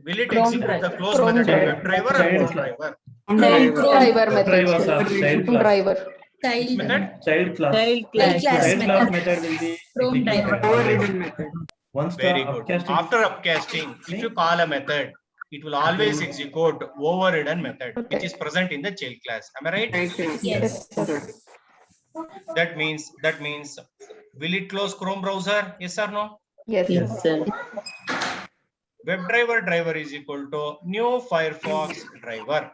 Will it Chrome execute the driver. close Chrome method in driver. WebDriver or Chrome driver? Driver method. Drivers sir. are child class. Driver. Child. Method? Child class. Child class. class. Child class method will be Chrome driver. executed. Overridden method. Once the Very good. upcasting After upcasting, if you call a method, it will always execute overridden method, which is present in the child class. Am I right? Right class. Yes. Sir. That means, will it close Chrome browser? Yes or no? Yes. Yes, sir. WebDriver driver is equal to new Firefox driver.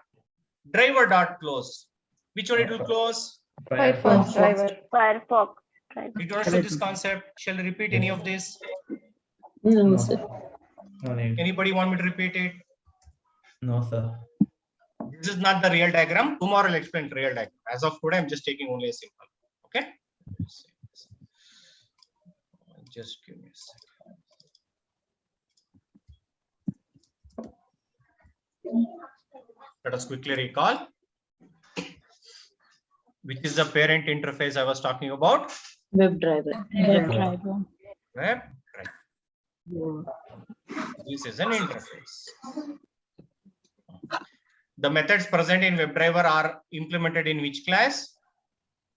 Driver dot close. Which one it will close? Firefox driver. Firefox driver. Did you understand this concept? Shall I repeat any of this? No, sir. No need. Anybody want me to repeat it? No, sir. This is not the real diagram. Tomorrow I'll explain the real diagram. As of today, I'm just taking only a simple. Okay. Just give me a second. Let us quickly recall. Which is the parent interface I was talking about? Web driver. Web driver. Web driver. This is an interface. The methods present in WebDriver are implemented in which class?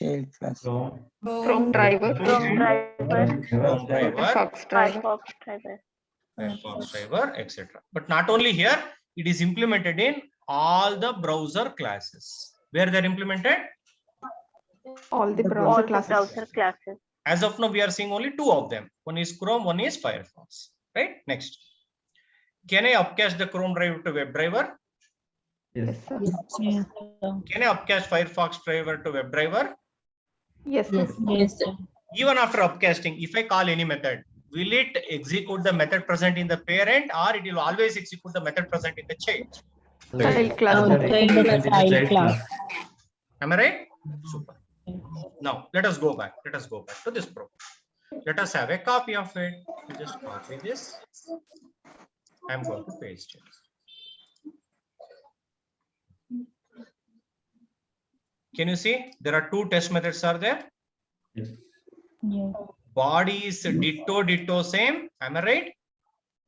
Child class. So, Chrome driver. Chrome driver. Chrome driver, Firefox driver. Firefox driver. Firefox driver, etc. But not only here, it is implemented in all the browser classes. Where they're implemented? All the All browser the classes. browser classes. As of now, we are seeing only two of them. One is Chrome, one is Firefox. Right? Next. Can I upcast the Chrome driver to WebDriver? Yes. sir. Yes. Can I upcast Firefox driver to WebDriver? Yes, sir. Yes, sir. Even after upcasting, if I call any method, will it execute the method present in the parent, or it will always execute the method present in the child? Child class. Child class. Am I right? Super. Now let us go back. Let us go back to this program. Let us have a copy of it. Just copy this. I'm going to paste it. Can you see there are two test methods are there? Yes. Yes. Body is ditto same. Am I right?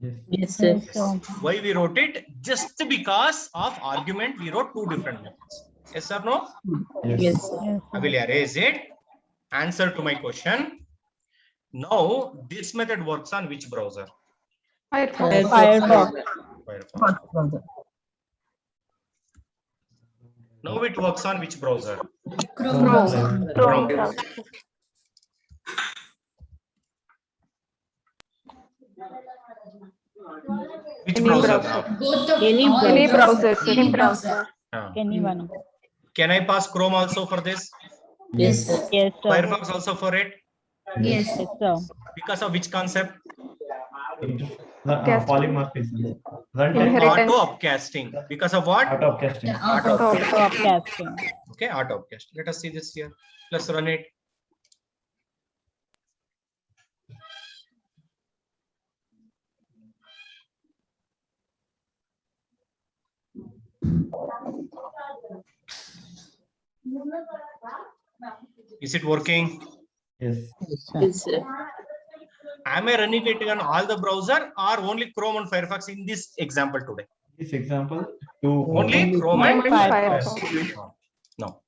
Yes. Yes, sir. Why we wrote it? Just because of argument we wrote two different methods. Yes or no? Yes, sir. I will erase it. Answer to my question. Now this method works on which browser? Firefox. Firefox. Firefox. Now it works on which browser? Chrome. Chrome. Chrome Chrome. browser. Which Any browser browser. now? Both of Any all Any browsers. browser, sir. Any Any browser. browser. Anyone. Can I pass Chrome also for this? Yes, sir. Yes, sir. Firefox also for it? Yes. Yes, sir. Because of which concept? Polymorphism. Runtime. Inheritance. Auto upcasting. Because of what? Auto upcasting. The auto. Upcasting. Okay, auto upcast. Let us see this here. Let's run it. Is it working? Yes. Yes, sir. Am I running it on all the browser or only Chrome and Firefox in this example today? This example to Only Chrome and Only Firefox. Firefox. No.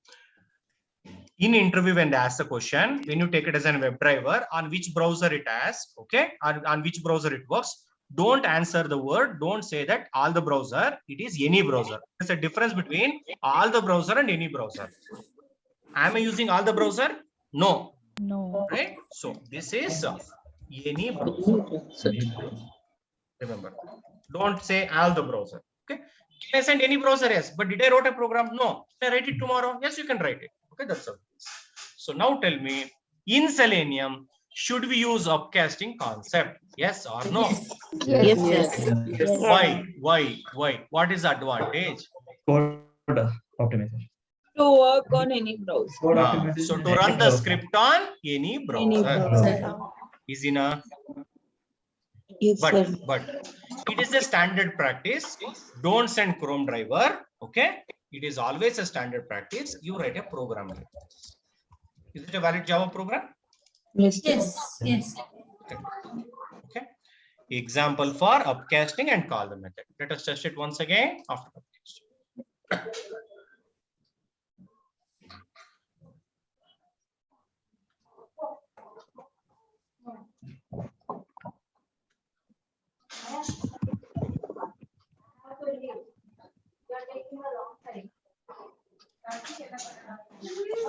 In interview, when they ask the question, when you take it as a WebDriver, on which browser it has, okay, on which browser it works, don't answer the word. Don't say that all the browser. It is any browser. There's a difference between all the browser and any browser. Am I using all the browser? No. No. Right? So this is any browser. Remember, don't say all the browser. Okay. Can I send any browser? Yes. But did I write a program? No. Can I write it tomorrow? Yes, you can write it. Okay, that's all. So now tell me, in Selenium, should we use upcasting concept? Yes or no? Yes, Yes. sir. Yes. Why? What is the advantage? Code optimization. To work on any browser. Code Ah, optimization. so to run the script on any browser. Sir. Is enough. Yes, sir. But it is a standard practice. Don't send Chrome driver. Okay. It is always a standard practice. You write a program like this. Is it a valid Java program? Yes, sir. Yes. Yes. Okay. Example for upcasting and call the method. Let us test it once again after upcasting.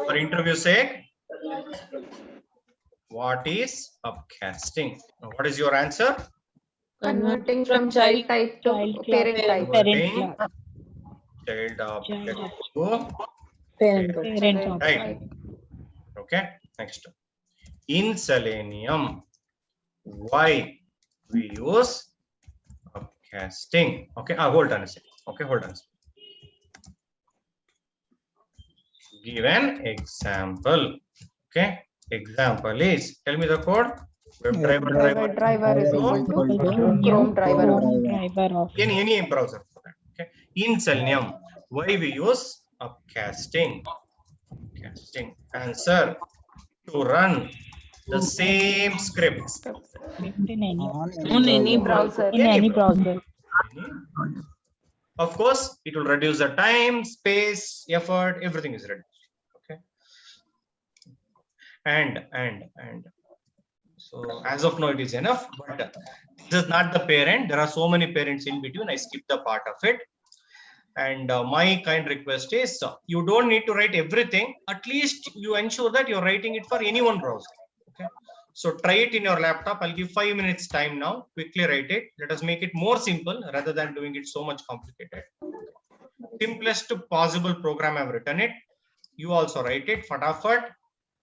For interview sake, what is upcasting? What is your answer? Converting from child type to Child parent class. type. Converting class. child object Child to Parent. Parent Right. type. okay. Next, in Selenium, why we use upcasting? Okay, hold on a second. Okay, hold on a second. Give an example. Okay, example is, tell me the code. WebDriver Driver is equal to Chrome driver. Driver of. any browser. Okay, in Selenium, why we use upcasting? Upcasting. Answer, to run the same script. In any. On any browser. In any browser. Of course, it will reduce the time, space, effort, everything is reduced. Okay. And so as of now, it is enough, but this is not the parent. There are so many parents in between. I skipped the part of it. And my kind request is you don't need to write everything. At least you ensure that you're writing it for any one browser. Okay. So try it in your laptop. I'll give 5 minutes time now. Quickly write it. Let us make it more simple rather than doing it so much complicated. simplest possible program I've written it. You also write it, fatafat.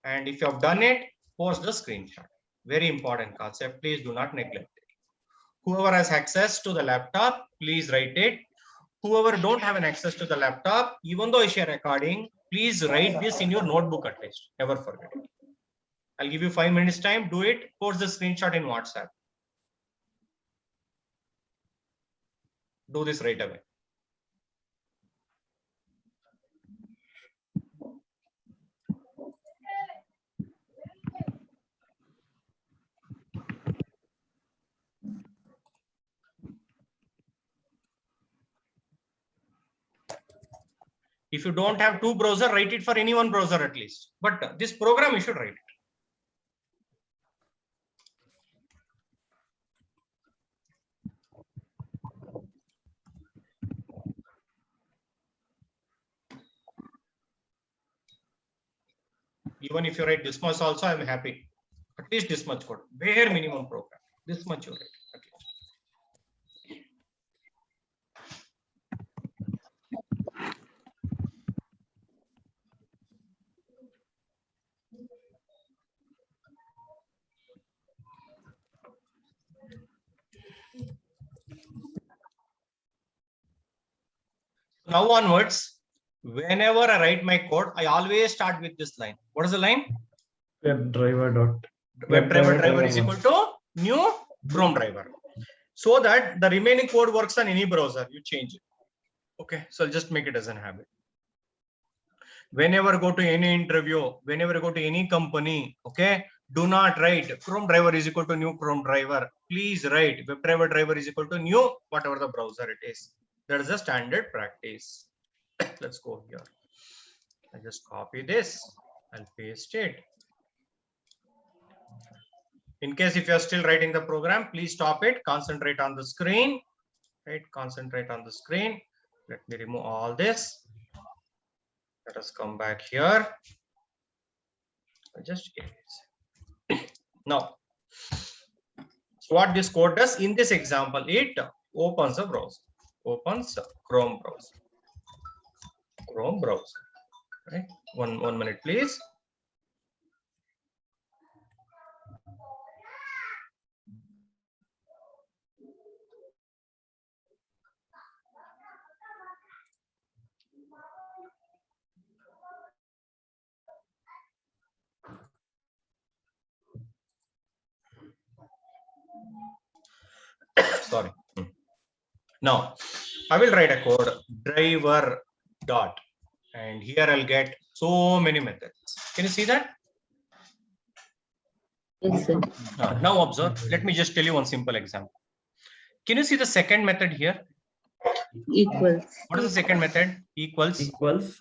And if you have done it, post the screenshot. Very important concept. Please do not neglect it. Whoever has access to the laptop, please write it. Whoever don't have an access to the laptop, even though I share recording, please write this in your notebook at least. Never forget it. I'll give you 5 minutes time. Do it. Post the screenshot in WhatsApp. Do this right away. If you don't have two browser, write it for any one browser at least. But this program, you should write it. Even if you write this much also, I'm happy. At least this much code, bare minimum program. This much you write. At least. Now onwards, whenever I write my code, I always start with this line. What is the line? WebDriver dot. WebDriver is equal to new Chrome driver. So that the remaining code works on any browser, you change it. Okay, so I'll just make it as a habit. Whenever go to any interview, whenever go to any company, okay, do not write Chrome driver is equal to new Chrome driver. Please write WebDriver driver is equal to new whatever the browser it is. That is a standard practice. Let's go here. I just copy this and paste it. In case if you're still writing the program, please stop it. Concentrate on the screen. Right? Concentrate on the screen. Let me remove all this. Let us come back here. I just erase. Now, so what this code does in this example, it opens a browser. Opens Chrome browser. Chrome browser. Right? One minute, please. Sorry. Now, I will write a code driver dot, and here I'll get so many methods. Can you see that? Yes, sir. Now observe. Let me just tell you one simple example. Can you see the second method here? Equals. What is the second method? Equals. Equals.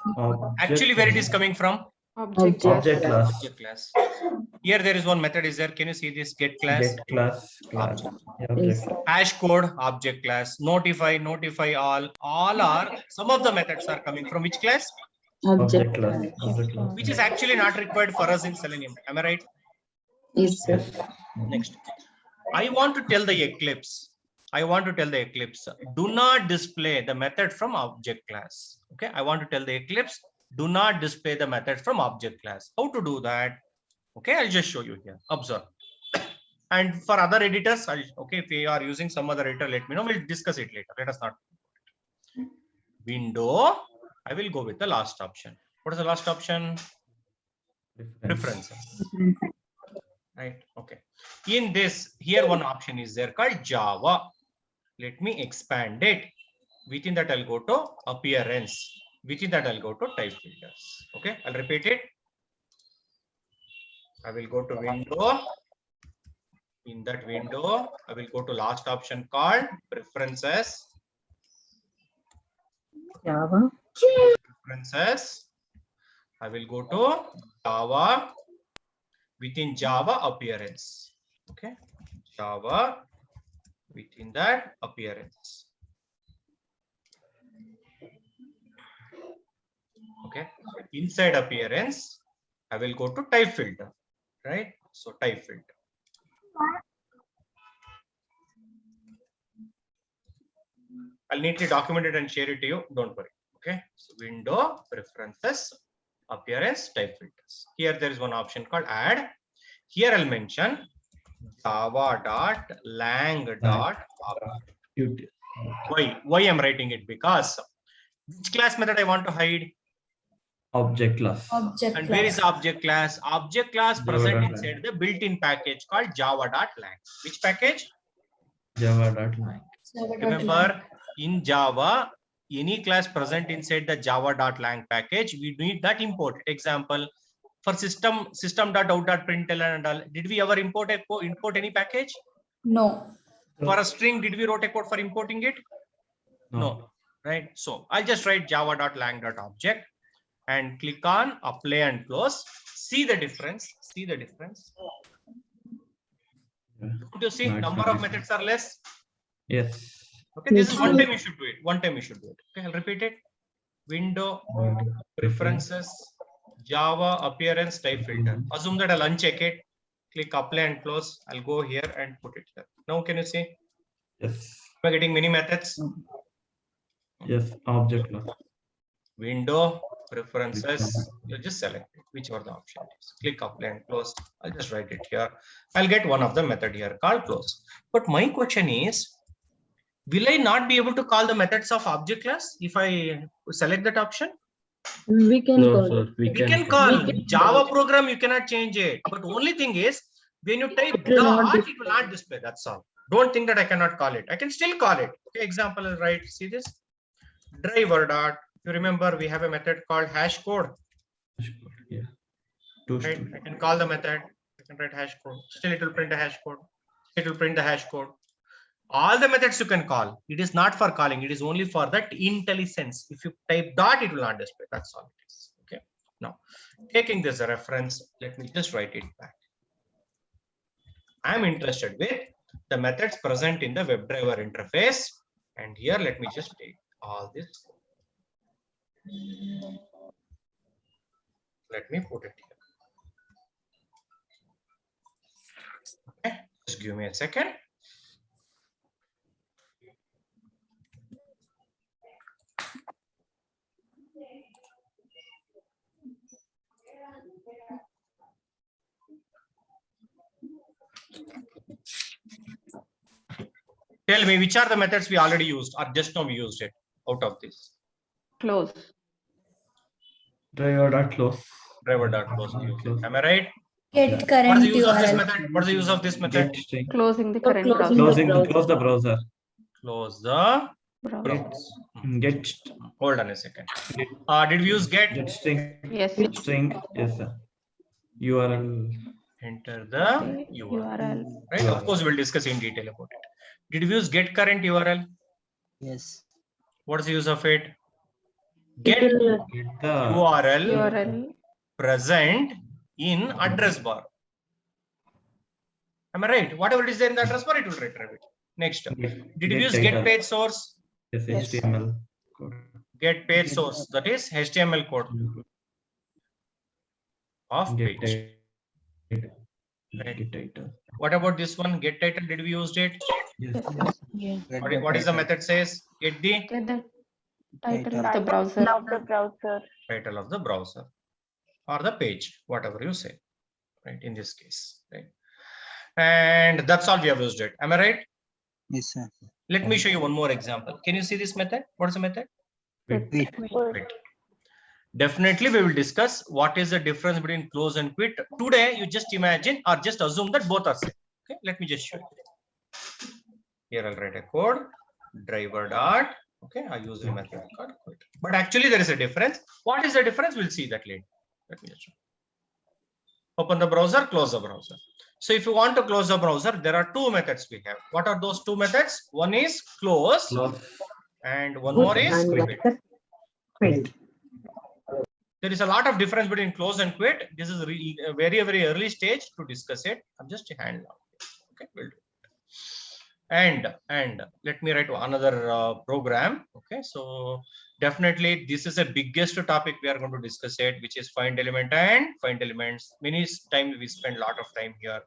Actually, where it is coming from? Object Object class. class. Object class. Here there is one method is there. Can you see this get class? Get class. Class. Yes. Object. Hash code object class. Notify all are some of the methods are coming from which class? Object class. Object class. Which is actually not required for us in Selenium. Am I right? Yes, sir. Yes. Next, I want to tell the Eclipse. Do not display the method from object class. Okay, I want to tell the Eclipse, do not display the method from object class. How to do that? Okay, I'll just show you here. Observe. And for other editors, okay, if you are using some other editor, let me know. We'll discuss it later. Let us not. Window. I will go with the last option. What is the last option? Preferences. Right. Okay. In this, here one option is there called Java. Let me expand it. Within that, I'll go to appearance. Within that, I'll go to type filters. Okay. I'll repeat it. I will go to window. In that window, I will go to last option called preferences. Java. Preferences. I will go to Java. Within Java appearance. Okay. Java. Within that appearance. Okay. Inside appearance, I will go to type filter. Right. So type filter. I'll neatly document it and share it to you. Don't worry. Okay, so window, preferences, appearance, type filters. Here there is one option called add. Here I'll mention java.lang.object. Why I'm writing it? Because which class method I want to hide? Object class. Object And where is class. object class? Object class present Java.lang. inside the built-in package called java.lang. Which package? Java.lang. Remember, in Java, any class present inside the java.lang package, we need that import. Example, for system.out.println and all, did we ever import any package? No. For a string, did we wrote a code for importing it? No. Right? So I'll just write java.lang.object and click on apply and close. See the difference. See the difference. Could you see No, it's number not of different. methods are less? Yes. Okay, this is one time you should do it. One time you should do it. Okay, I'll repeat it. Window, preferences, Java, appearance, type filter. Assume that I'll uncheck it. Click apply and close. I'll go here and put it here. Now can you see? Yes. Am I getting many methods? Yes. Object class. Window, preferences. You just select it, whichever the option is. Click apply and close. I'll just write it here. I'll get one of the method here called close. But my question is, will I not be able to call the methods of object class if I select that option? We can No, call. sir. We can call. We can Java call. program, you cannot change it. But only thing is, when you type It will not dot, it will not display. That's all. Don't think that I cannot call it. I can still call it. Okay, example, I'll write, see this? Driver dot. You remember we have a method called hash code. Yeah. Two Right? students. I can call the method. I can write hash code. Still it will print a hash code. It will print the hash code. All the methods you can call. It is not for calling. It is only for that IntelliSense. If you type dot, it will not display. That's all it is. Okay. Now, taking this as a reference, let me just write it back. I'm interested with the methods present in the WebDriver interface. And here, let me just take all this. Let me put it here. Okay. Just give me a second. Tell me which are the methods we already used or just now we used it out of this. Close. Driver.close. Driver.close. Close. Am I right? Get What is current the use of this URL. method? What is the use of this method? Get string. Closing the For current closing browser. the Close the browser. Close the Browser. browse. Get Hold on a second. Did we use get? get string. Yes. String. Yes, sir. URL. Enter the URL. URL. Right? Of course, we'll discuss in detail about it. Did we use get current URL? Yes. What is the use of it? It Get will, Get the URL URL. present in address bar. Am I right? Whatever it is there in the address bar, it will retrieve it. Next, did we use get title. page source? Yes, Yes. HTML code. Get page source, that is HTML code of Get page. title. Get title. What about this one? Get title, did we used it? Yes. yeah. What is the method says? Get the Get the title of the Title browser. of the browser. title of the browser or the page, whatever you say, right? In this case, right? And that's all we have used it. Am I right? Yes, sir. Let me show you one more example. Can you see this method? What is the method? Wait. Quit. Definitely, we will discuss what is the difference between close and quit. Today, you just imagine or just assume that both are same. Okay, let me just show you. Here, I'll write a code. Driver dot. Okay, I use the method called quit. But actually, there is a difference. What is the difference? We'll see that later. Let me just show. Open the browser, close the browser. So if you want to close the browser, there are two methods we have. What are those two methods? One is close, Close. and one more is And quit. quit. There is a lot of difference between close and quit. This is a very, very early stage to discuss it. I'm just a hand now. Okay, we'll do it. And let me write another program. Okay, so definitely this is a biggest topic we are going to discuss it, which is find element and find elements. Many times we spend a lot of time here.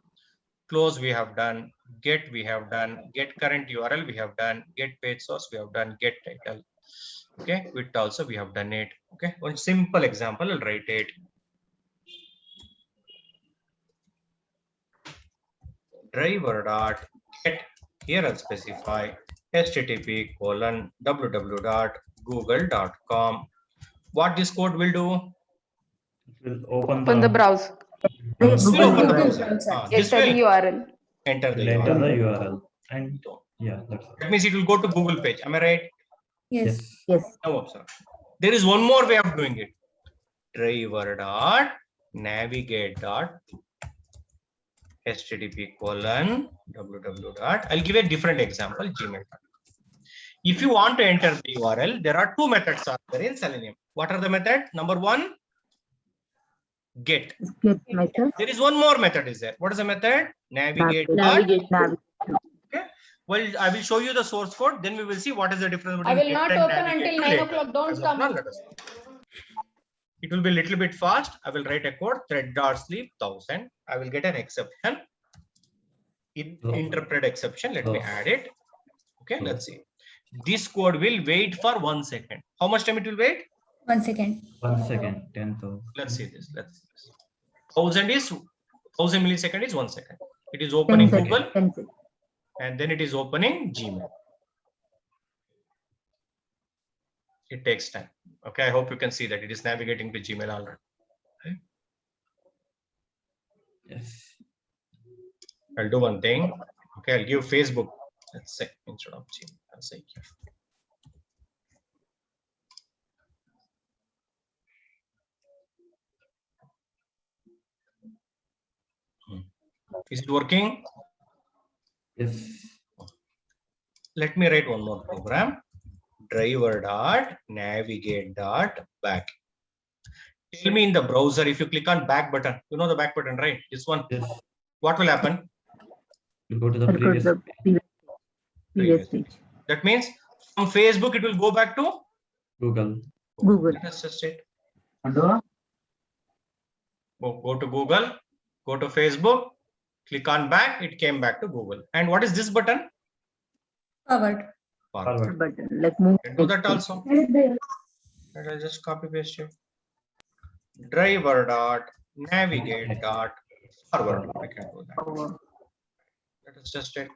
Close we have done, get we have done, get current URL we have done, get page source we have done, get title. Okay, width also we have done it. Okay, one simple example, I'll write it. Driver dot get, here I'll specify http://www.google.com. What this code will do? It will open Open the browser. This will open the Google browser. browser. This Enter the will URL. enter the enter the URL. URL and yeah, that's all. That means it will go to Google page. Am I right? Yes. Now observe. There is one more way of doing it. Driver dot navigate dot http://www. I'll give a different example, Gmail. If you want to enter the URL, there are two methods are there in Selenium. What are the methods? Number one, get. Get method. There is one more method is there. What is the method? Navigate. Navigate. Okay. Well, I will show you the source code. Then we will see what is the difference I between will not get and open navigate until 9 later. o'clock. Don't As of come. now, let us know. It will be a little bit fast. I will write a code thread.sleep 1000. I will get an exception. Interpret exception. Let me add it. Okay, let's see. This code will wait for 1 second. How much time it will wait? 1 second. 1 second, 10,000. Let's see this. Let's see this. 1000 millisecond is 1 second. It is opening Google and then it is opening Gmail. It takes time. Okay, I hope you can see that it is navigating to Gmail already. Okay. Yes. I'll do one thing. Okay, I'll give Facebook. Let's say instead of Gmail, I'll say GIF. Is it working? Yes. Let me write one more program. Driver dot navigate dot back. Tell me in the browser, if you click on back button, you know the back button, right? This one. Yes. What will happen? You go to the previous. Previous page. That means from Facebook, it will go back to Google. Google. Let us just it. Go to Google, go to Facebook, click on back, it came back to Google. And what is this button? Forward. Forward. Button. Like move. Can do that also. Let us just copy paste it. Driver dot navigate dot forward. I can do that. Let us just check.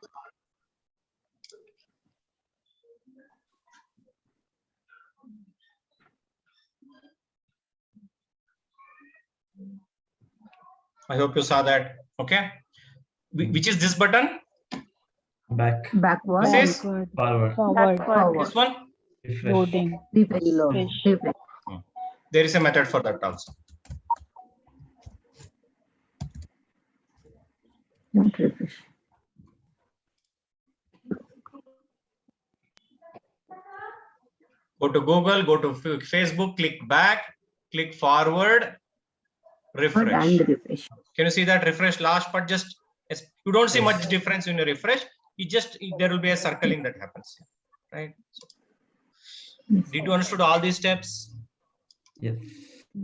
I hope you saw that. Okay. Which is this button? Back. Backward. This is Forward. Backward. this one. Refresh. Refresh. There is a method for that also. Not refresh. Go to Google, go to Facebook, click back, click forward, refresh. And refresh. Can you see that refresh last part? Just you don't see much difference when you refresh. You just there will be a circling that happens, right? So, did you understood all these steps? Yes.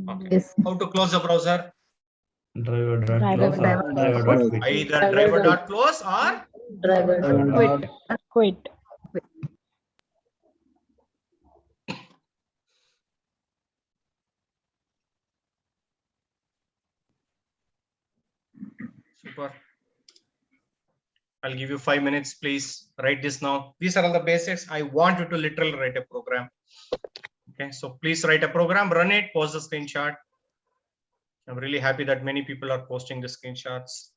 Okay. Yes. How to close the browser? Driver dot Driver close or dot- driver dot quit. Either driver.close or Quit. Quit. super. I'll give you 5 minutes, please write this now. These are all the basics. I want you to literally write a program. Okay, so please write a program, run it, post the screenshot. I'm really happy that many people are posting the screenshots.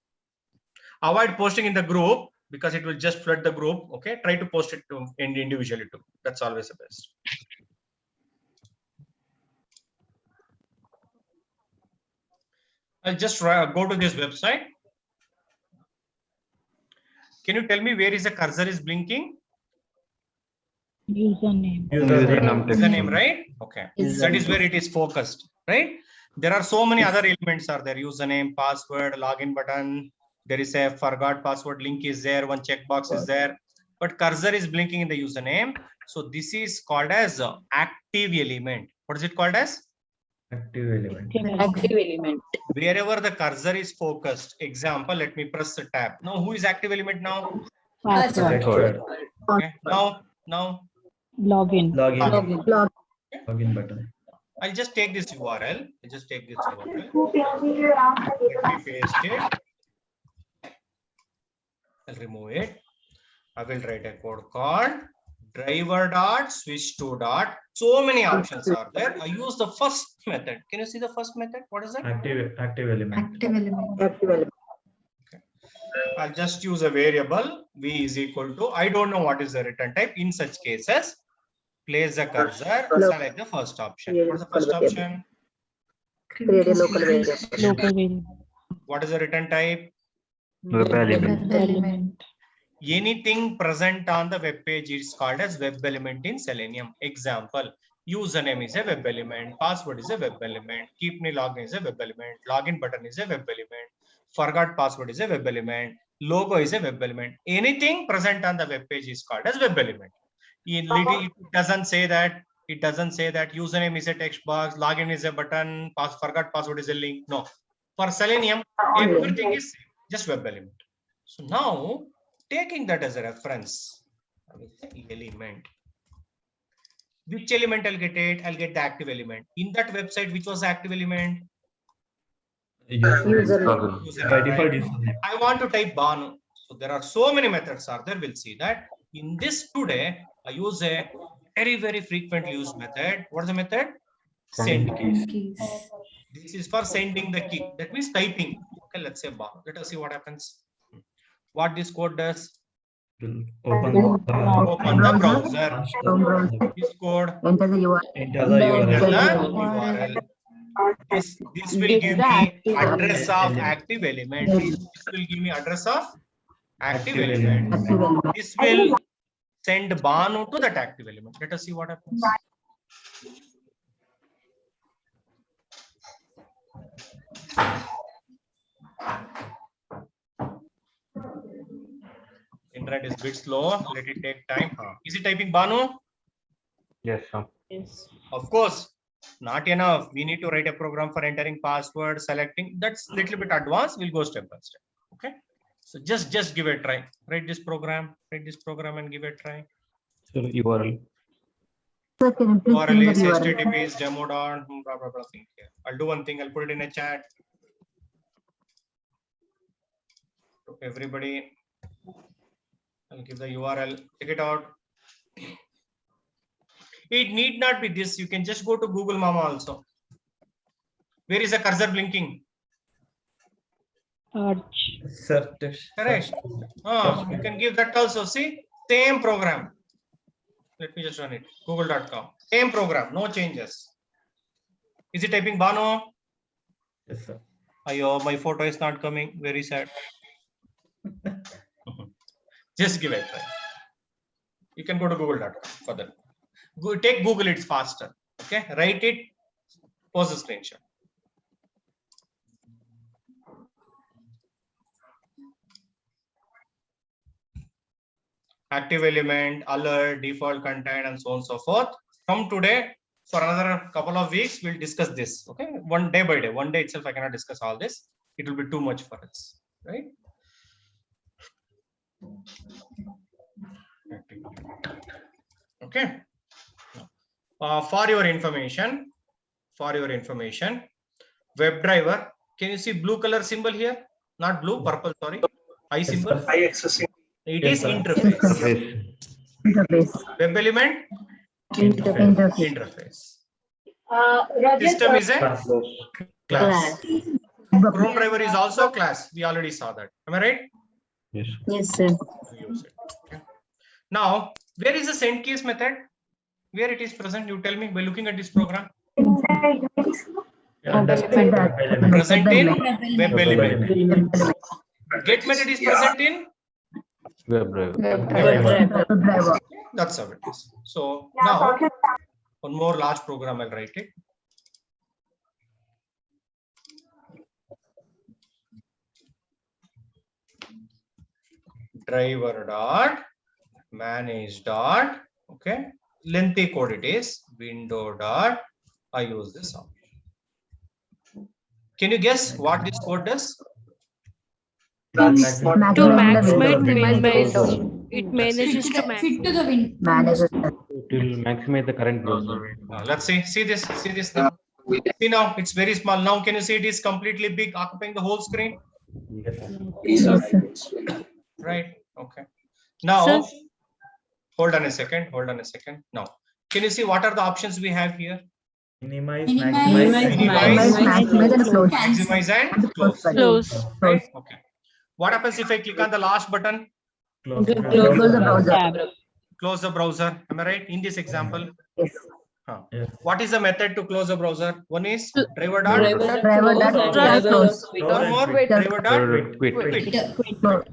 Avoid posting in the group because it will just flood the group. Okay, try to post it to individually too. That's always the best. I'll just go to this website. Can you tell me where is the cursor is blinking? Username. Username, right? Okay. Username. That is where it is focused, right? There are so many other elements are there. Username, password, login button. There is a forgot password link is there. One checkbox is there. But cursor is blinking in the username. So this is called as active element. What is it called as? Active element. Active element. Wherever the cursor is focused. Example, let me press the tab. Now, who is active element now? Password. Password. Okay. Now, login Log. login button. I'll just take this URL. Let me paste it. I'll remove it. I will write a code called driver dot switch to dot. So many options are there. I use the first method. Can you see the first method? What is that? Active element. Active element. Active element. I'll just use a variable v is equal to, I don't know what is the return type. In such cases, place the cursor, select the first option. What is the first option? Create a local variable. What is the return type? Web element. Web element. Anything present on the web page is called as web element in Selenium. Example, username is a web element, password is a web element, keep me login is a web element, login button is a web element, forgot password is a web element, logo is a web element. Anything present on the web page is called as web element. It doesn't say that username is a text box, login is a button, forgot password is a link. No, for Selenium, everything is just web element. So now, taking that as a reference, I will say element. Which element I'll get it? I'll get the active element. In that website, which was the active element? Username. By Username, default, right? I want to type Banu. So there are so many methods are there. We'll see that. In this today, I use a very frequently used method. What is the method? Send key. Keys. This is for sending the key. That means typing. Okay, let's say Banu. Let us see what happens. What this code does. Open the browser. This code. Enter the URL. Enter the URL. URL. This will give me address of active element. This will give me address of active element. Active element. This will send Banu to that active element. Let us see what happens. Internet is a bit slow. Let it take time. Is it typing Banu? Yes, sir. Of course, not enough. We need to write a program for entering password, selecting. That's little bit advanced. We'll go step by step. Okay. So just give it a try. Write this program and give it a try. So URL. Sir, can you please URL is send the https demo dot blah blah blah thing here. I'll do one thing. I'll put it in a chat. To everybody, I'll give the URL. Check it out. It need not be this. You can just go to Google Mama also. Where is the cursor blinking? Search. Correct. You can give that also. See, same program. Let me just run it. Google.com. Same program. No changes. Is it typing Banu? Yes, sir. Ayo, my photo is not coming. Very sad. Just give it a try. You can go to Google.com for that. Go, take Google, it's faster. Okay, write it, post a screenshot. Active element, alert, default content, and so on and so forth. From today, for another couple of weeks, we'll discuss this. Okay, one day by day. One day itself, I cannot discuss all this. It will be too much for us, right? Okay. For your information, WebDriver. Can you see blue color symbol here? Not blue, purple. Sorry, I symbol. It is interface. interface? Web element. Interface. Interface. System is a Class. class. Chrome driver is also a class. We already saw that. Am I right? Yes. Yes, sir. Use it. Okay. Now, where is the send case method? Where it is present? You tell me by looking at this program. Present in web element. Get method is present in WebDriver. That's how it is. So now one more large program I'll write it. Driver dot manage dot, okay, lengthy code it is, window dot, I use this option. Can you guess what this code does? To maximize It manages to Fit to the win. manage. It will maximize the current browser. Let's see. See this now. See now, it's very small. Now, can you see it is completely big, occupying the whole screen? Yes. Yes, sir. Right. Okay. Now, Sir. hold on a second. Now, can you see what are the options we have here? Minimize, Minimize, Minimize, Maximize and close. maximize, and close. Close. Right? Okay. What happens if I click on the last button? Close. Close the browser. Close the browser. Am I right? In this example, Yes. Yes. what is the method to close the browser? One is driver dot. Driver dot close. One more driver dot. Quit. Quit.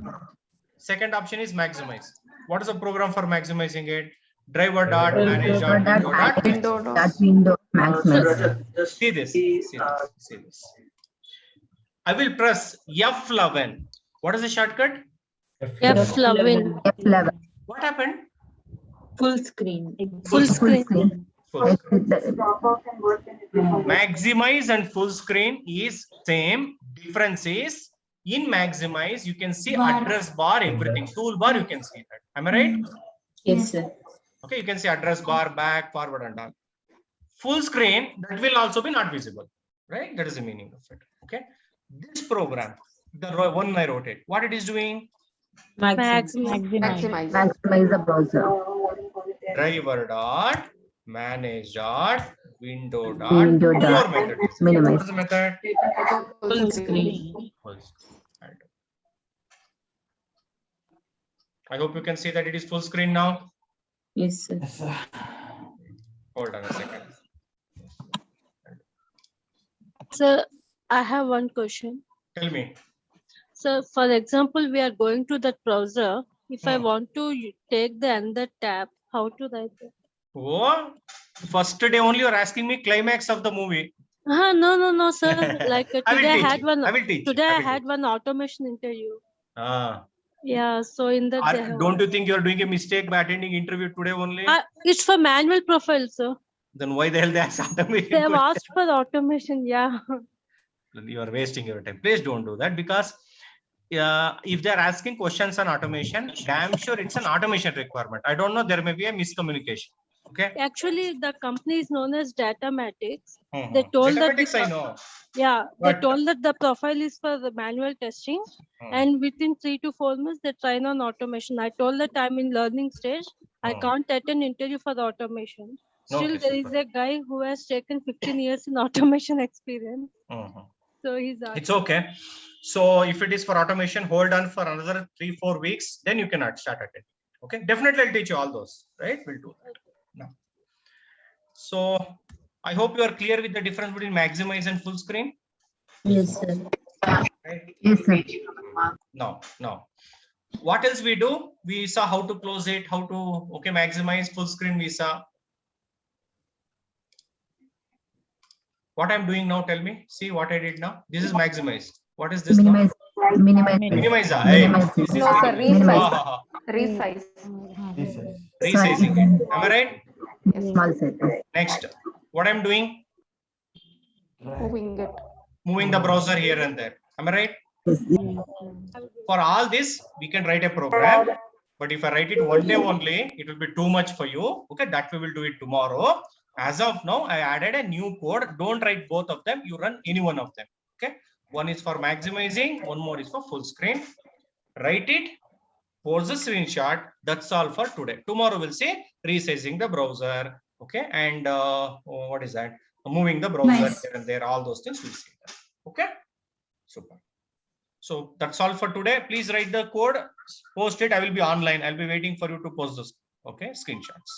Second option is maximize. What is the program for maximizing it? Driver dot manage dot window dot. That window maximize. See this. I will press F11. What is the shortcut? F11. F11. What happened? Full screen. Full screen. Full screen. Maximize and full screen is same. Difference is in maximize you can see Bar. address bar, everything. Toolbar you can see that. Am I right? Yes, sir. Okay, you can see address bar, back, forward, and all. Full screen, that will also be not visible, right? That is the meaning of it. Okay. This program, the one I wrote it, what it is doing? Maximize. Maximize the browser. Driver dot manage dot window dot. Window One dot more method. minimize. What is the method? Full screen. Full screen. I hope you can see that it is full screen now. Yes, sir. Hold on a second. Sir, I have one question. Tell me. So, for example, we are going to that browser. If I want to take the another tab, how to write it? Oh, first day only you're asking me climax of the movie. No, sir. Like I will today I teach had you. one. I will teach. Today I I will had teach. one automation interview. Ah. Yeah, so in that they have Don't you think you're doing a mistake by attending interview today only? it's for manual profile, sir. Then why the hell they ask automation? They have question? asked for automation. Yeah. You are wasting your time. Please don't do that because if they're asking questions on automation, damn sure it's an automation requirement. I don't know, there may be a miscommunication. Okay. Actually, the company is known as Datamatics. They told that Datamatics, I know. Yeah, But- they told that the profile is for the manual testing, and within 3 to 4 months they train on automation. I told that I'm in learning stage. I can't attend interview for the automation. Still, Okay, there is super. a guy who has taken 15 years in automation experience. So he's It's okay. So if it is for automation, hold on for another 3-4 weeks, then you cannot start attending. Okay. Definitely I'll teach you all those, right? We'll do that now. So I hope you are clear with the difference between maximize and full screen. Yes, sir. Right? Yes, sir. No. What else we do? We saw how to close it, how to maximize full screen. We saw. What I'm doing now, tell me. See what I did now. This is maximize. What is this Minimize. Minimize. now? Minimize. Minimize. This is No, sir, minimize. Resize. Resizing it. Am I right? Small set. Next. What I'm doing? Moving it. Moving the browser here and there. Am I right? For all this, we can write a program. But if I write it one day only, it will be too much for you. Okay, that we will do it tomorrow. As of now, I added a new code. Don't write both of them. You run any one of them. Okay. One is for maximizing. One more is for full screen. Write it. Post the screenshot. That's all for today. Tomorrow we'll say resizing the browser. Okay. And what is that? Moving the browser Nice. here and there. All those things we'll see. Okay. Super. So that's all for today. Please write the code. Post it. I will be online. I'll be waiting for you to post this. Okay. Screenshots.